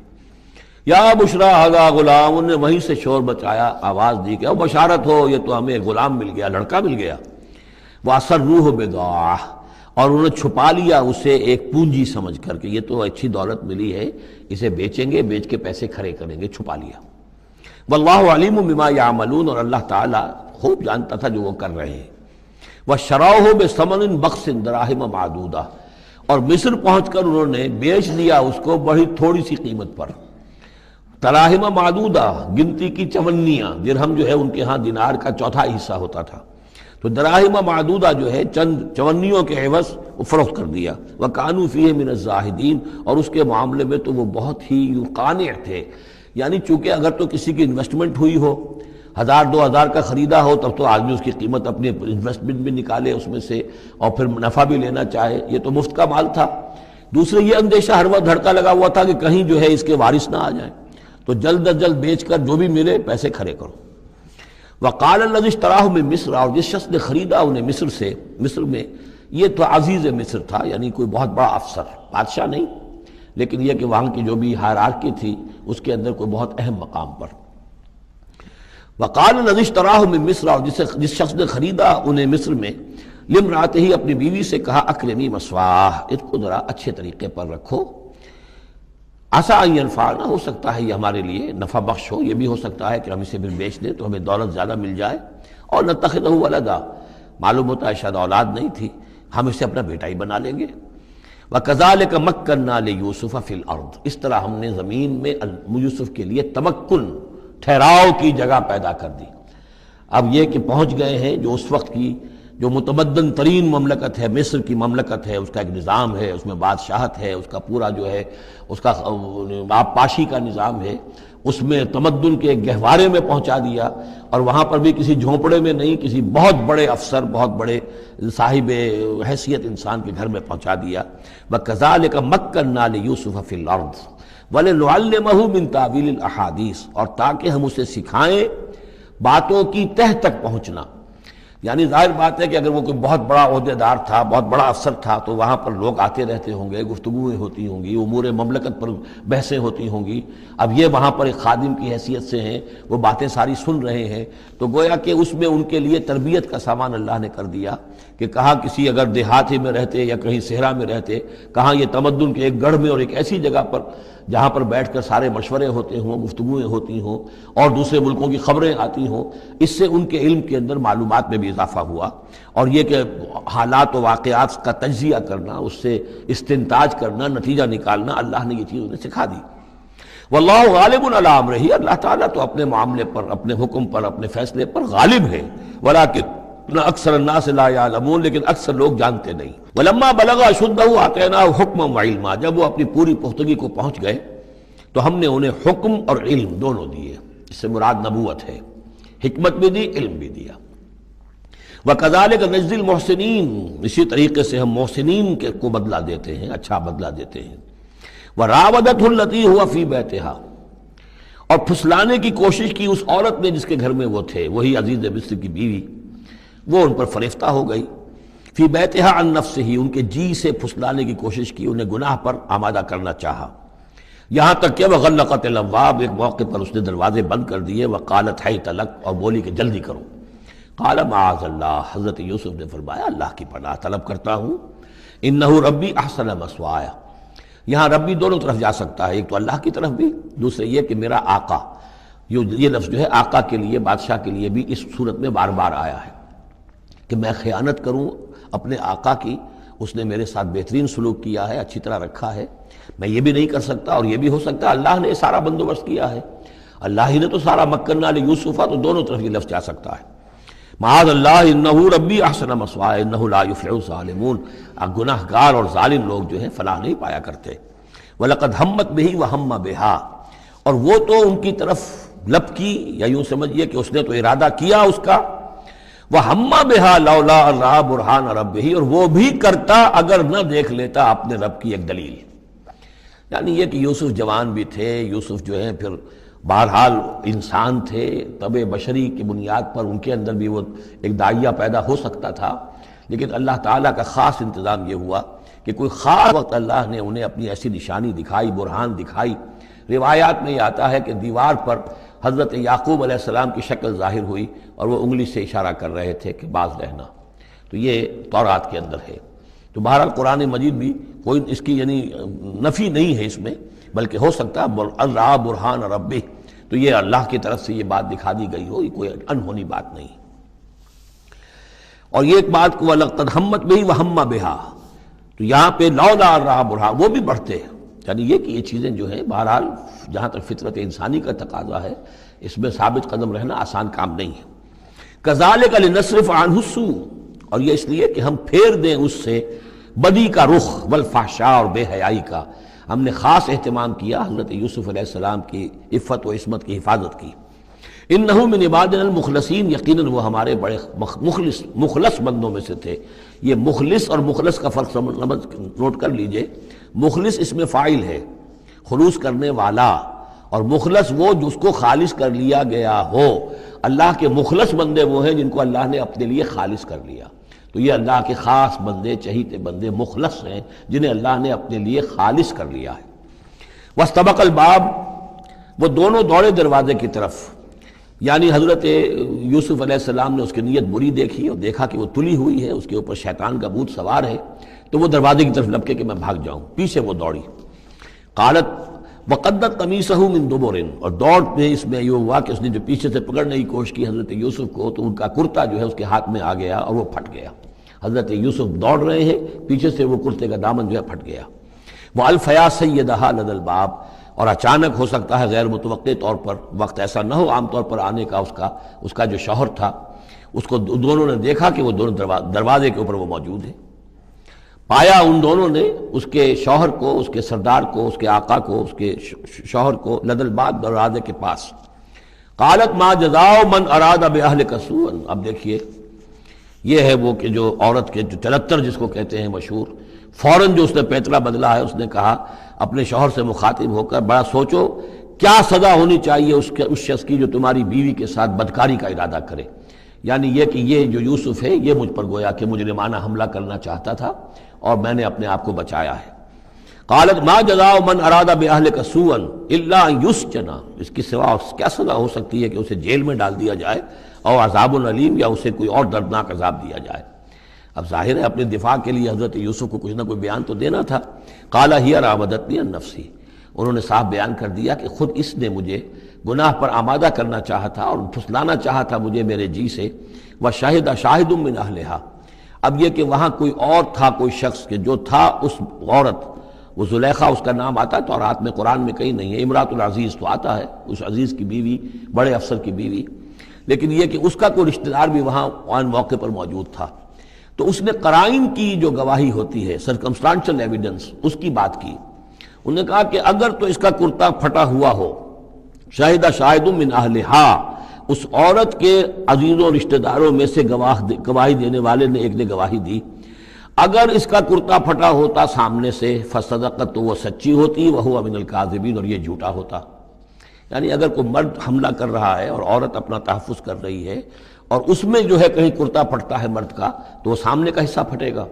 یا بشرا ھذا غلام، انہوں نے وہیں سے شور بچایا، آواز دی کہ او بشارت ہو، یہ تو ہمیں غلام مل گیا، لڑکا مل گیا، وَأَسَرُّوهُ بِضَاعَةً، اور انہوں نے چھپا لیا اسے ایک پونجی سمجھ کر کے، یہ تو اچھی دولت ملی ہے، اسے بیچیں گے، بیچ کے پیسے کھڑے کریں گے، چھپا لیا۔ واللہ علیم بما یعملون، اور اللہ تعالیٰ خوب جانتا تھا جو وہ کر رہے ہیں۔ وَشَرَوْهُ بِثَمَنٍ بَخْسٍ دَرَاهِمَ مَعْدُودَةٍ، اور مصر پہنچ کر انہوں نے بیچ دیا اس کو بڑی تھوڑی سی قیمت پر، دراہم معدودہ، گنتی کی چونیاں، درہم جو ہے ان کے ہاں دینار کا چوتھائی حصہ ہوتا تھا، تو دراہم معدودہ جو ہے چند چونیوں کے عوض وہ فروخت کر دیا۔ وَكَانُوا فِيهِ مِنَ الزَّاهِدِينَ، اور اس کے معاملے میں تو وہ بہت ہی قانع تھے، یعنی چونکہ اگر تو کسی کی انویسٹمنٹ ہوئی ہو، 1000-2000 کا خریدا ہو، تب تو آدمی اس کی قیمت اپنی انویسٹمنٹ بھی نکالے اس میں سے اور پھر منافع بھی لینا چاہے، یہ تو مفت کا مال تھا۔ دوسرے یہ اندیشہ ہر وقت دھڑکا لگا ہوا تھا کہ کہیں جو ہے اس کے وارث نہ آ جائیں، تو جلد از جلد بیچ کر جو بھی ملے پیسے کھڑے کرو۔ وقال الذي اشتراه من مصر، اور جس شخص نے خریدا انہیں مصر سے، مصر میں یہ تو عزیز مصر تھا، یعنی کوئی بہت بڑا افسر، بادشاہ نہیں، لیکن یہ کہ وہاں کی جو بھی ہائرارکی تھی اس کے اندر کوئی بہت اہم مقام پر۔ وقال الذي اشتراه من مصر، اور جس شخص نے خریدا انہیں مصر میں، لامرأته، اپنی بیوی سے کہا، اکرمی مثواہ، اس کو ذرا اچھے طریقے پر رکھو، عسیٰ ان ینفعنا، ہو سکتا ہے یہ ہمارے لیے نفع بخش ہو، یہ بھی ہو سکتا ہے کہ ہم اسے پھر بیچ دیں تو ہمیں دولت زیادہ مل جائے، اور نتخذہ ولدا، معلوم ہوتا ہے شاید اولاد نہیں تھی، ہم اسے اپنا بیٹا ہی بنا لیں گے۔ وَكَذَلِكَ مَكَّنَّا لِيُوسُفَ فِي الْأَرْضِ، اس طرح ہم نے زمین میں یوسف کے لیے تمکن، ٹھہراؤ کی جگہ پیدا کر دی۔ اب یہ کہ پہنچ گئے ہیں جو اس وقت کی جو متمدن ترین مملکت ہے، مصر کی مملکت ہے، اس کا ایک نظام ہے، اس میں بادشاہت ہے، اس کا پورا جو ہے اس کا آبپاشی کا نظام ہے، اس میں تمدن کے گہوارے میں پہنچا دیا، اور وہاں پر بھی کسی جھونپڑے میں نہیں، کسی بہت بڑے افسر، بہت بڑے صاحب حیثیت انسان کے گھر میں پہنچا دیا۔ وَكَذَلِكَ مَكَّنَّا لِيُوسُفَ فِي الْأَرْضِ وَلِنُعَلِّمَهُ مِن تَأْوِيلِ الْأَحَادِيثِ، اور تاکہ ہم اسے سکھائیں باتوں کی تہ تک پہنچنا۔ یعنی ظاہر بات ہے کہ اگر وہ کوئی بہت بڑا عہدے دار تھا، بہت بڑا افسر تھا، تو وہاں پر لوگ آتے رہتے ہوں گے، گفتگویں ہوتی ہوں گی، امور مملکت پر بحثیں ہوتی ہوں گی۔ اب یہ وہاں پر ایک خادم کی حیثیت سے ہیں، وہ باتیں ساری سن رہے ہیں، تو گویا کہ اس میں ان کے لیے تربیت کا سامان اللہ نے کر دیا کہ کہاں کسی اگر دیہاتی میں رہتے یا کہیں صحرا میں رہتے، کہاں یہ تمدن کے ایک گڑھ میں اور ایک ایسی جگہ پر جہاں پر بیٹھ کر سارے مشورے ہوتے ہوں، گفتگویں ہوتی ہوں، اور دوسرے ملکوں کی خبریں آتی ہوں، اس سے ان کے علم کے اندر معلومات میں بھی اضافہ ہوا، اور یہ کہ حالات و واقعات کا تجزیہ کرنا، اس سے استنتاج کرنا، نتیجہ نکالنا، اللہ نے یہ چیز انہیں سکھا دی۔ واللہ غالب علی امرہ، اللہ تعالیٰ تو اپنے معاملے پر، اپنے حکم پر، اپنے فیصلے پر غالب ہے، ولکن اکثر الناس لا یعلمون، لیکن اکثر لوگ جانتے نہیں۔ ولما بلغ اشدہ آتیناہ حکما وعلما، جب وہ اپنی پوری پختگی کو پہنچ گئے تو ہم نے انہیں حکم اور علم دونوں دیے، اس سے مراد نبوت ہے، حکمت بھی دی، علم بھی دیا۔ وَكَذَلِكَ نَجْزِي الْمُحْسِنِينَ، اسی طریقے سے ہم محسنین کو بدلہ دیتے ہیں، اچھا بدلہ دیتے ہیں۔ وَرَاوَدَتْهُ الَّتِي هُوَ فِي بَيْتِهَا، اور پھسلانے کی کوشش کی اس عورت نے جس کے گھر میں وہ تھے، وہی عزیز مصر کی بیوی، وہ ان پر فریفتہ ہو گئی۔ فی بیتہا عن نفسہ، ان کے جی سے پھسلانے کی کوشش کی، انہیں گناہ پر آمادہ کرنا چاہا، یہاں تک کہ وغلقت الابواب، ایک موقع پر اس نے دروازے بند کر دیے، وقالت حیت لک، اور بولی کہ جلدی کرو۔ قال معاذ اللہ، حضرت یوسف نے فرمایا اللہ کی پناہ طلب کرتا ہوں، انہ ربی احسن مثوایا، یہاں ربی دونوں طرف جا سکتا ہے، ایک تو اللہ کی طرف بھی، دوسرے یہ کہ میرا آقا، یہ لفظ جو ہے آقا کے لیے، بادشاہ کے لیے بھی اس صورت میں بار بار آیا ہے کہ میں خیانت کروں اپنے آقا کی، اس نے میرے ساتھ بہترین سلوک کیا ہے، اچھی طرح رکھا ہے، میں یہ بھی نہیں کر سکتا، اور یہ بھی ہو سکتا ہے اللہ نے سارا بندوبست کیا ہے، اللہ ہی نے تو سارا مکننا لیوسف، تو دونوں طرف یہ لفظ جا سکتا ہے۔ معاذ اللہ انہ ربی احسن مثوایا انہ لا یفلح الظالمون، گناہ گار اور ظالم لوگ جو ہیں فلاح نہیں پایا کرتے۔ وَلَقَدْ ہمت بِهِ وَهَمَّ بِهَا، اور وہ تو ان کی طرف لب کی، یا یوں سمجھیے کہ اس نے تو ارادہ کیا اس کا، وَهَمَّ بِهَا لَوْلَا أَن رَأَىٰ بُرْهَانَ رَبِّهِ، اور وہ بھی کرتا اگر نہ دیکھ لیتا اپنے رب کی ایک دلیل۔ یعنی یہ کہ یوسف جوان بھی تھے، یوسف جو ہیں پھر بہرحال انسان تھے، طبع بشری کی بنیاد پر ان کے اندر بھی وہ ایک داعیہ پیدا ہو سکتا تھا، لیکن اللہ تعالیٰ کا خاص انتظام یہ ہوا کہ کوئی خاص وقت اللہ نے انہیں اپنی ایسی نشانی دکھائی، برہان دکھائی۔ روایات میں یہ آتا ہے کہ دیوار پر حضرت یعقوب علیہ السلام کی شکل ظاہر ہوئی اور وہ انگلی سے اشارہ کر رہے تھے کہ باز رہنا، تو یہ تورات کے اندر ہے۔ تو بہرحال قرآن مجید بھی کوئی اس کی یعنی نفی نہیں ہے اس میں، بلکہ ہو سکتا ہے الرا برہان ربہ، تو یہ اللہ کی طرف سے یہ بات دکھا دی گئی ہو، یہ کوئی انہونی بات نہیں۔ اور یہ ایک بات کو وَلَقَدْ ہَمَّتْ بِهِ وَهَمَّ بِهَا، تو یہاں پہ لولا الرا برہان، وہ بھی بڑھتے ہیں، یعنی یہ کہ یہ چیزیں جو ہیں بہرحال جہاں تک فطرت انسانی کا تقاضا ہے اس میں ثابت قدم رہنا آسان کام نہیں ہے۔ كَذَلِكَ لِنَصْرِفَ عَنْهُ السُّوءَ، اور یہ اس لیے کہ ہم پھیر دیں اس سے بدی کا رخ والفحشاء، اور بے حیائی کا۔ ہم نے خاص اہتمام کیا حضرت یوسف علیہ السلام کی عفت و عصمت کی حفاظت کی۔ انہو من عبادنا المخلصین، یقیناً وہ ہمارے بڑے مخلص بندوں میں سے تھے۔ یہ مخلص اور مخلص کا فرق نوٹ کر لیجئے۔ مخلص اس میں فاعل ہے، خلوص کرنے والا، اور مخلص وہ جس کو خالص کر لیا گیا ہو۔ اللہ کے مخلص بندے وہ ہیں جن کو اللہ نے اپنے لیے خالص کر لیا، تو یہ اللہ کے خاص بندے، چہیتے بندے مخلص ہیں جنہیں اللہ نے اپنے لیے خالص کر لیا ہے۔ واستبق الباب، وہ دونوں دوڑے دروازے کی طرف، یعنی حضرت یوسف علیہ السلام نے اس کی نیت بری دیکھی اور دیکھا کہ وہ تلی ہوئی ہے، اس کے اوپر شیطان کا بھوت سوار ہے، تو وہ دروازے کی طرف لپکے کہ میں بھاگ جاؤں، پیچھے وہ دوڑی۔ قالت وقدت قمیصہ من دبر، اور دوڑ میں اس میں یہ ہوا کہ اس نے جو پیچھے سے پکڑنے کی کوشش کی حضرت یوسف کو، تو ان کا کرتا جو ہے اس کے ہاتھ میں آ گیا اور وہ پھٹ گیا۔ حضرت یوسف دوڑ رہے ہیں، پیچھے سے وہ کرتے کا دامن جو ہے پھٹ گیا۔ وَأَلْفَيَا سَيِّدَهَا لَدَى الْبَابِ، اور اچانک ہو سکتا ہے غیر متوقع طور پر، وقت ایسا نہ ہو عام طور پر آنے کا، اس کا جو شوہر تھا، اس کو دونوں نے دیکھا کہ وہ دونوں دروازے کے اوپر وہ موجود ہے۔ پایا ان دونوں نے اس کے شوہر کو، اس کے سردار کو، اس کے آقا کو، اس کے شوہر کو لدى الباب، دروازے کے پاس۔ قالت ما جزاء من اراد باهلك سوءا، اب دیکھیے یہ ہے وہ کہ جو عورت کے جو چلتر جس کو کہتے ہیں مشہور، فوراً جو اس نے پیترا بدلا ہے، اس نے کہا اپنے شوہر سے مخاطب ہو کر، بڑا سوچو کیا سزا ہونی چاہیے اس شخص کی جو تمہاری بیوی کے ساتھ بدکاری کا ارادہ کرے، یعنی یہ کہ یہ جو یوسف ہے یہ مجھ پر گویا کہ مجرمانہ حملہ کرنا چاہتا تھا اور میں نے اپنے آپ کو بچایا ہے۔ قالت ما جزاء من اراد باهلك سوءا الا ان يسجن، اس کی سوا کیا سزا ہو سکتی ہے کہ اسے جیل میں ڈال دیا جائے، اور عذاب العلیم، یا اسے کوئی اور دردناک عذاب دیا جائے۔ اب ظاہر ہے اپنے دفاع کے لیے حضرت یوسف کو کچھ نہ کوئی بیان تو دینا تھا۔ قال هي راودتني عن نفسي، انہوں نے صاف بیان کر دیا کہ خود اس نے مجھے گناہ پر آمادہ کرنا چاہا تھا اور پھسلانا چاہا تھا مجھے میرے جی سے۔ وشهد شاهد من اهلها، اب یہ کہ وہاں کوئی اور تھا، کوئی شخص کہ جو تھا اس عورت، وہ زلیخا اس کا نام آتا ہے تورات میں، قرآن میں کہیں نہیں ہے۔ امرات العزیز تو آتا ہے، اس عزیز کی بیوی، بڑے افسر کی بیوی، لیکن یہ کہ اس کا کوئی رشتہ دار بھی وہاں آن موقع پر موجود تھا، تو اس نے قرائن کی جو گواہی ہوتی ہے، سرکمسٹانشل ایویڈنس، اس کی بات کی۔ انہوں نے کہا کہ اگر تو اس کا کرتا پھٹا ہوا ہو، شاہدہ شاہد من اہلہا، اس عورت کے عزیزوں رشتہ داروں میں سے گواہی دینے والے نے ایک نے گواہی دی، اگر اس کا کرتا پھٹا ہوتا سامنے سے، فصدقت، تو وہ سچی ہوتی، وہو من الکاذبین، اور یہ جھوٹا ہوتا۔ یعنی اگر کوئی مرد حملہ کر رہا ہے اور عورت اپنا تحفظ کر رہی ہے، اور اس میں جو ہے کہیں کرتا پھٹتا ہے مرد کا، تو وہ سامنے کا حصہ پھٹے گا۔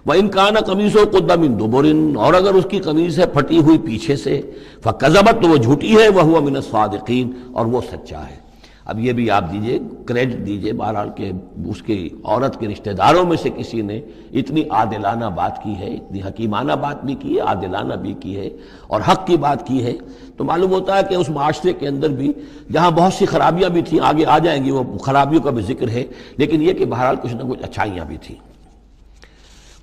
وَإِنْ كَانَ قَمِيصُهُ قُدَّ مِن دُبُرٍ، اور اگر اس کی قمیص ہے پھٹی ہوئی پیچھے سے، فَكَذَبَتْ، تو وہ جھوٹی ہے، وَهُوَ مِنَ الصَّادِقِينَ، اور وہ سچا ہے۔ اب یہ بھی آپ دیجئے، کریڈٹ دیجئے بہرحال کہ اس کی عورت کے رشتہ داروں میں سے کسی نے اتنی عادلانہ بات کی ہے، اتنی حکیمانہ بات بھی کی ہے، عادلانہ بھی کی ہے، اور حق کی بات کی ہے، تو معلوم ہوتا ہے کہ اس معاشرے کے اندر بھی جہاں بہت سی خرابیاں بھی تھیں، آگے آ جائیں گی، وہ خرابیوں کا بھی ذکر ہے، لیکن یہ کہ بہرحال کچھ نہ کچھ اچھائیاں بھی تھیں۔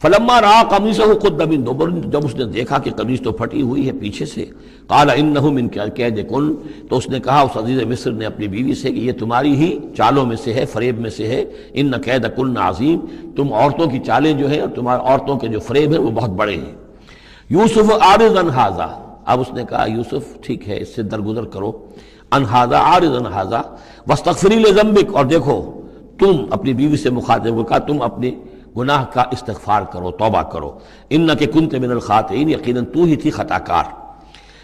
فلما رأى قميصه قد من دبر، جب اس نے دیکھا کہ قمیص تو پھٹی ہوئی ہے پیچھے سے، قال انه من کیدکن، تو اس نے کہا اس عزیز مصر نے اپنی بیوی سے کہ یہ تمہاری ہی چالوں میں سے ہے، فریب میں سے ہے۔ ان کیدکن عظیم، تم عورتوں کی چالیں جو ہیں اور تمہارے عورتوں کے جو فریب ہیں وہ بہت بڑے ہیں۔ یوسف اعرض عن ھذا، اب اس نے کہا یوسف ٹھیک ہے اس سے درگزر کرو، عن ھذا، اعرض عن ھذا، واستغفری لذنبک، اور دیکھو تم اپنی بیوی سے مخاطب ہو کہا تم اپنے گناہ کا استغفار کرو، توبہ کرو، انک کنت من الخاطئین، یقیناً تو ہی تھی خطا کار۔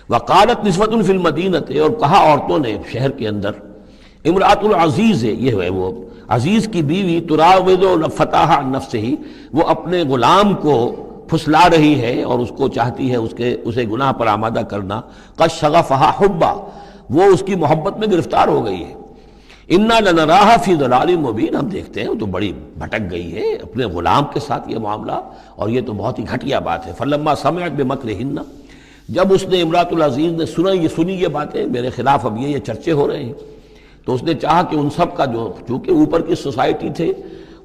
وقالت نسوۃ فی المدینۃ، اور کہا عورتوں نے شہر کے اندر، امرأۃ العزیز ہے، یہ ہے وہ عزیز کی بیوی، تراود فتح عن نفسہ، وہ اپنے غلام کو پھسلا رہی ہے اور اس کو چاہتی ہے اسے گناہ پر آمادہ کرنا، قد شغفہا حبا، وہ اس کی محبت میں گرفتار ہو گئی ہے، انا لنراہا فی ضلال مبین، ہم دیکھتے ہیں وہ تو بڑی بھٹک گئی ہے اپنے غلام کے ساتھ، یہ معاملہ، اور یہ تو بہت ہی گھٹیا بات ہے۔ فلما سمعت بمکرہن، جب اس نے امرأۃ العزیز نے سنی یہ باتیں، میرے خلاف اب یہ چرچے ہو رہے ہیں، تو اس نے چاہا کہ ان سب کا جو چونکہ اوپر کی سوسائٹی تھے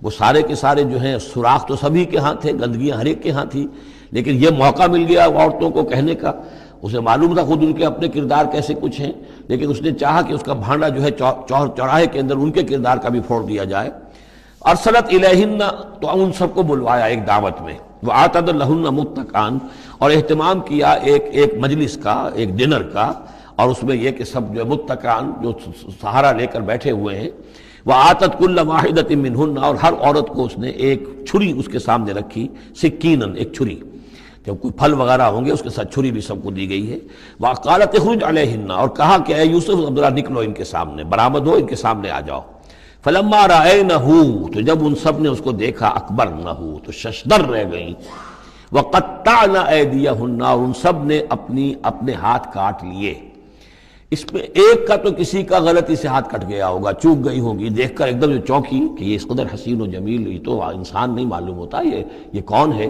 وہ سارے کے سارے جو ہیں سوراخ تو سبھی کے ہاں تھے، گندگیاں ہر ایک کے ہاں تھی، لیکن یہ موقع مل گیا عورتوں کو کہنے کا، اسے معلوم تھا خود ان کے اپنے کردار کیسے کچھ ہیں، لیکن اس نے چاہا کہ اس کا بھانڈا جو ہے چوراہے کے اندر ان کے کردار کا بھی پھوڑ دیا جائے۔ ارسلت الیہن، تو ان سب کو بلوایا ایک دعوت میں، وآتت لہن متکئان، اور اہتمام کیا ایک مجلس کا، ایک ڈنر کا، اور اس میں یہ کہ سب جو متکئان جو سہارا لے کر بیٹھے ہوئے ہیں، وآتت کل واحدۃ منہن، اور ہر عورت کو اس نے ایک چھری اس کے سامنے رکھی، سکینن، ایک چھری، جب کوئی پھل وغیرہ ہوں گے اس کے ساتھ چھری بھی سب کو دی گئی ہے۔ وقالت اخرج علیہن، اور کہا کہ اے یوسف عبداللہ نکلو ان کے سامنے، برآمد ہو، ان کے سامنے آ جاؤ۔ فلما رأینہ، تو جب ان سب نے اس کو دیکھا، اکبرنہ، تو ششدر رہ گئیں، وقطعن ایدیہن، اور ان سب نے اپنے ہاتھ کاٹ لیے۔ اس میں ایک کا تو کسی کا غلطی سے ہاتھ کٹ گیا ہوگا، چوک گئی ہوگی، دیکھ کر ایک دم چونکی کہ یہ اس قدر حسین و جمیل، یہ تو انسان نہیں معلوم ہوتا، یہ کون ہے،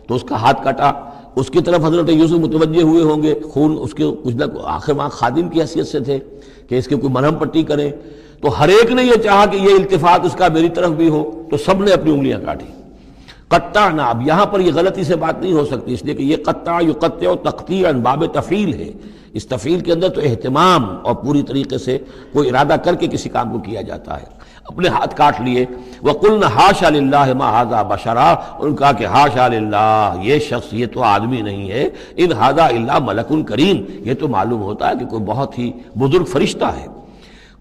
تو اس کا ہاتھ کٹا۔ اس کی طرف حضرت یوسف متوجہ ہوئے ہوں گے، خون اس کے کچھ نہ آخر وہاں خادم کی حیثیت سے تھے کہ اس کے کوئی مرہم پٹی کریں، تو ہر ایک نے یہ چاہا کہ یہ التفات اس کا میری طرف بھی ہو، تو سب نے اپنی انگلیاں کاٹی۔ قطعنا، اب یہاں پر یہ غلطی سے بات نہیں ہو سکتی، اس لیے کہ یہ قطع یقطع تقطیعا باب تفعیل ہے، اس تفعیل کے اندر تو اہتمام اور پوری طریقے سے کوئی ارادہ کر کے کسی کام کو کیا جاتا ہے۔ اپنے ہاتھ کاٹ لیے، وقلنا حاشا للہ ما ھذا بشرا، ان کہا کہ حاشا للہ، یہ شخص، یہ تو آدمی نہیں ہے، ان ھذا الا ملک کریم، یہ تو معلوم ہوتا ہے کہ کوئی بہت ہی بزرگ فرشتہ ہے۔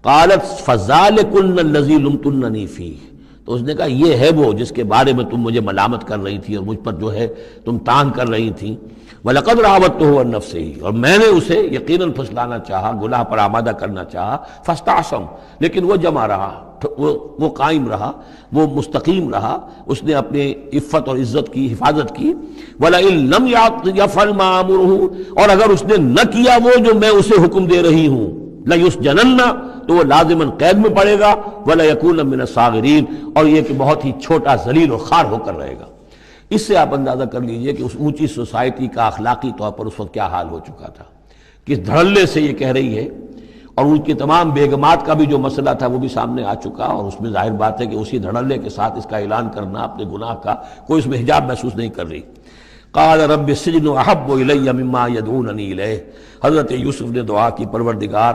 قالت فذلکن الذی لمتننی فیہ، تو اس نے کہا یہ ہے وہ جس کے بارے میں تم مجھے ملامت کر رہی تھی اور مجھ پر جو ہے تم تان کر رہی تھی۔ وَلَقَدْ رَاوَدتُّهُ عَن نَّفْسِهِ، اور میں نے اسے یقیناً پھسلانا چاہا، گناہ پر آمادہ کرنا چاہا، فَاسْتَعْصَمَ، لیکن وہ جمع رہا، وہ قائم رہا، وہ مستقیم رہا، اس نے اپنی عفت اور عزت کی حفاظت کی۔ وَلَئِن لَّمْ يَفْعَلْ مَا آمُرُهُ، اور اگر اس نے نہ کیا وہ جو میں اسے حکم دے رہی ہوں، لَيُسْجَنَنَّ، تو وہ لازماً قید میں پڑے گا، وَلَيَكُونَ مِنَ الصَّاغِرِينَ، اور یہ کہ بہت ہی چھوٹا ذلیل اور خوار ہو کر رہے گا۔ اس سے آپ اندازہ کر لیجئے کہ اس اونچی سوسائٹی کا اخلاقی طور پر اس وقت کیا حال ہو چکا تھا، کس دھڑلے سے یہ کہہ رہی ہے، اور ان کی تمام بیگمات کا بھی جو مسئلہ تھا وہ بھی سامنے آ چکا، اور اس میں ظاہر بات ہے کہ اسی دھڑلے کے ساتھ اس کا اعلان کرنا اپنے گناہ کا، کوئی اس میں حجاب محسوس نہیں کر رہی۔ قال رب السجن احب الی مما یدعوننی الیہ، حضرت یوسف نے دعا کی، پروردگار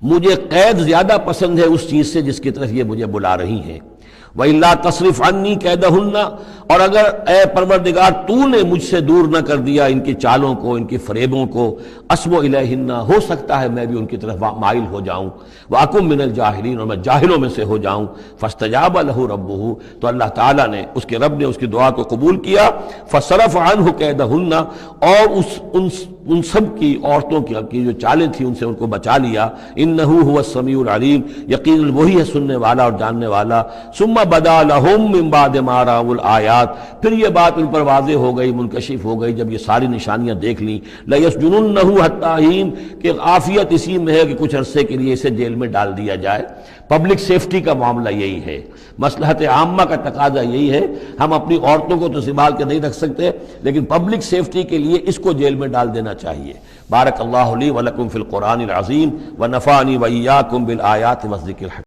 مجھے قید زیادہ پسند ہے اس چیز سے جس کی طرف یہ مجھے بلا رہی ہیں۔ وَإِلَّا تَصْرِفْ عَنِّي كَيْدَهُنَّ، اور اگر اے پروردگار تو نے مجھ سے دور نہ کر دیا ان کی چالوں کو، ان کی فریبوں کو، أَصْبُ إِلَيْهِنَّ، ہو سکتا ہے میں بھی ان کی طرف مائل ہو جاؤں، وَأَكُن مِّنَ الْجَاهِلِينَ، اور میں جاہلوں میں سے ہو جاؤں۔ فَاسْتَجَابَ لَهُ رَبُّهُ، تو اللہ تعالیٰ نے، اس کے رب نے اس کی دعا کو قبول کیا۔ فَصَرَفَ عَنْهُ كَيْدَهُنَّ، اور ان سب کی عورتوں کی جو چالیں تھیں ان سے ان کو بچا لیا۔ إِنَّهُ هُوَ السَّمِيعُ الْعَلِيمُ، یقیناً وہی ہے سننے والا اور جاننے والا۔ ثُمَّ بَدَا لَهُم مِّن بَعْدِ مَا رَأَوُا الْآيَاتِ، پھر یہ بات ان پر واضح ہو گئی، منکشف ہو گئی جب یہ ساری نشانیاں دیکھ لیں۔ لَيَسْجُنُنَّهُ حَتَّىٰ حِينٍ، کہ عافیت اسی میں ہے کہ کچھ عرصے کے لیے اسے جیل میں ڈال دیا جائے۔ پبلک سیفٹی کا معاملہ یہی ہے، مصلحت عامہ کا تقاضا یہی ہے۔ ہم اپنی عورتوں کو تو سنبھال کے نہیں رکھ سکتے، لیکن پبلک سیفٹی کے لیے اس کو جیل میں ڈال دینا چاہیے۔ بارک اللہ لی ولکم فی القرآن العظیم ونفعنی وإیاکم بالآیات والذکر الحکیم۔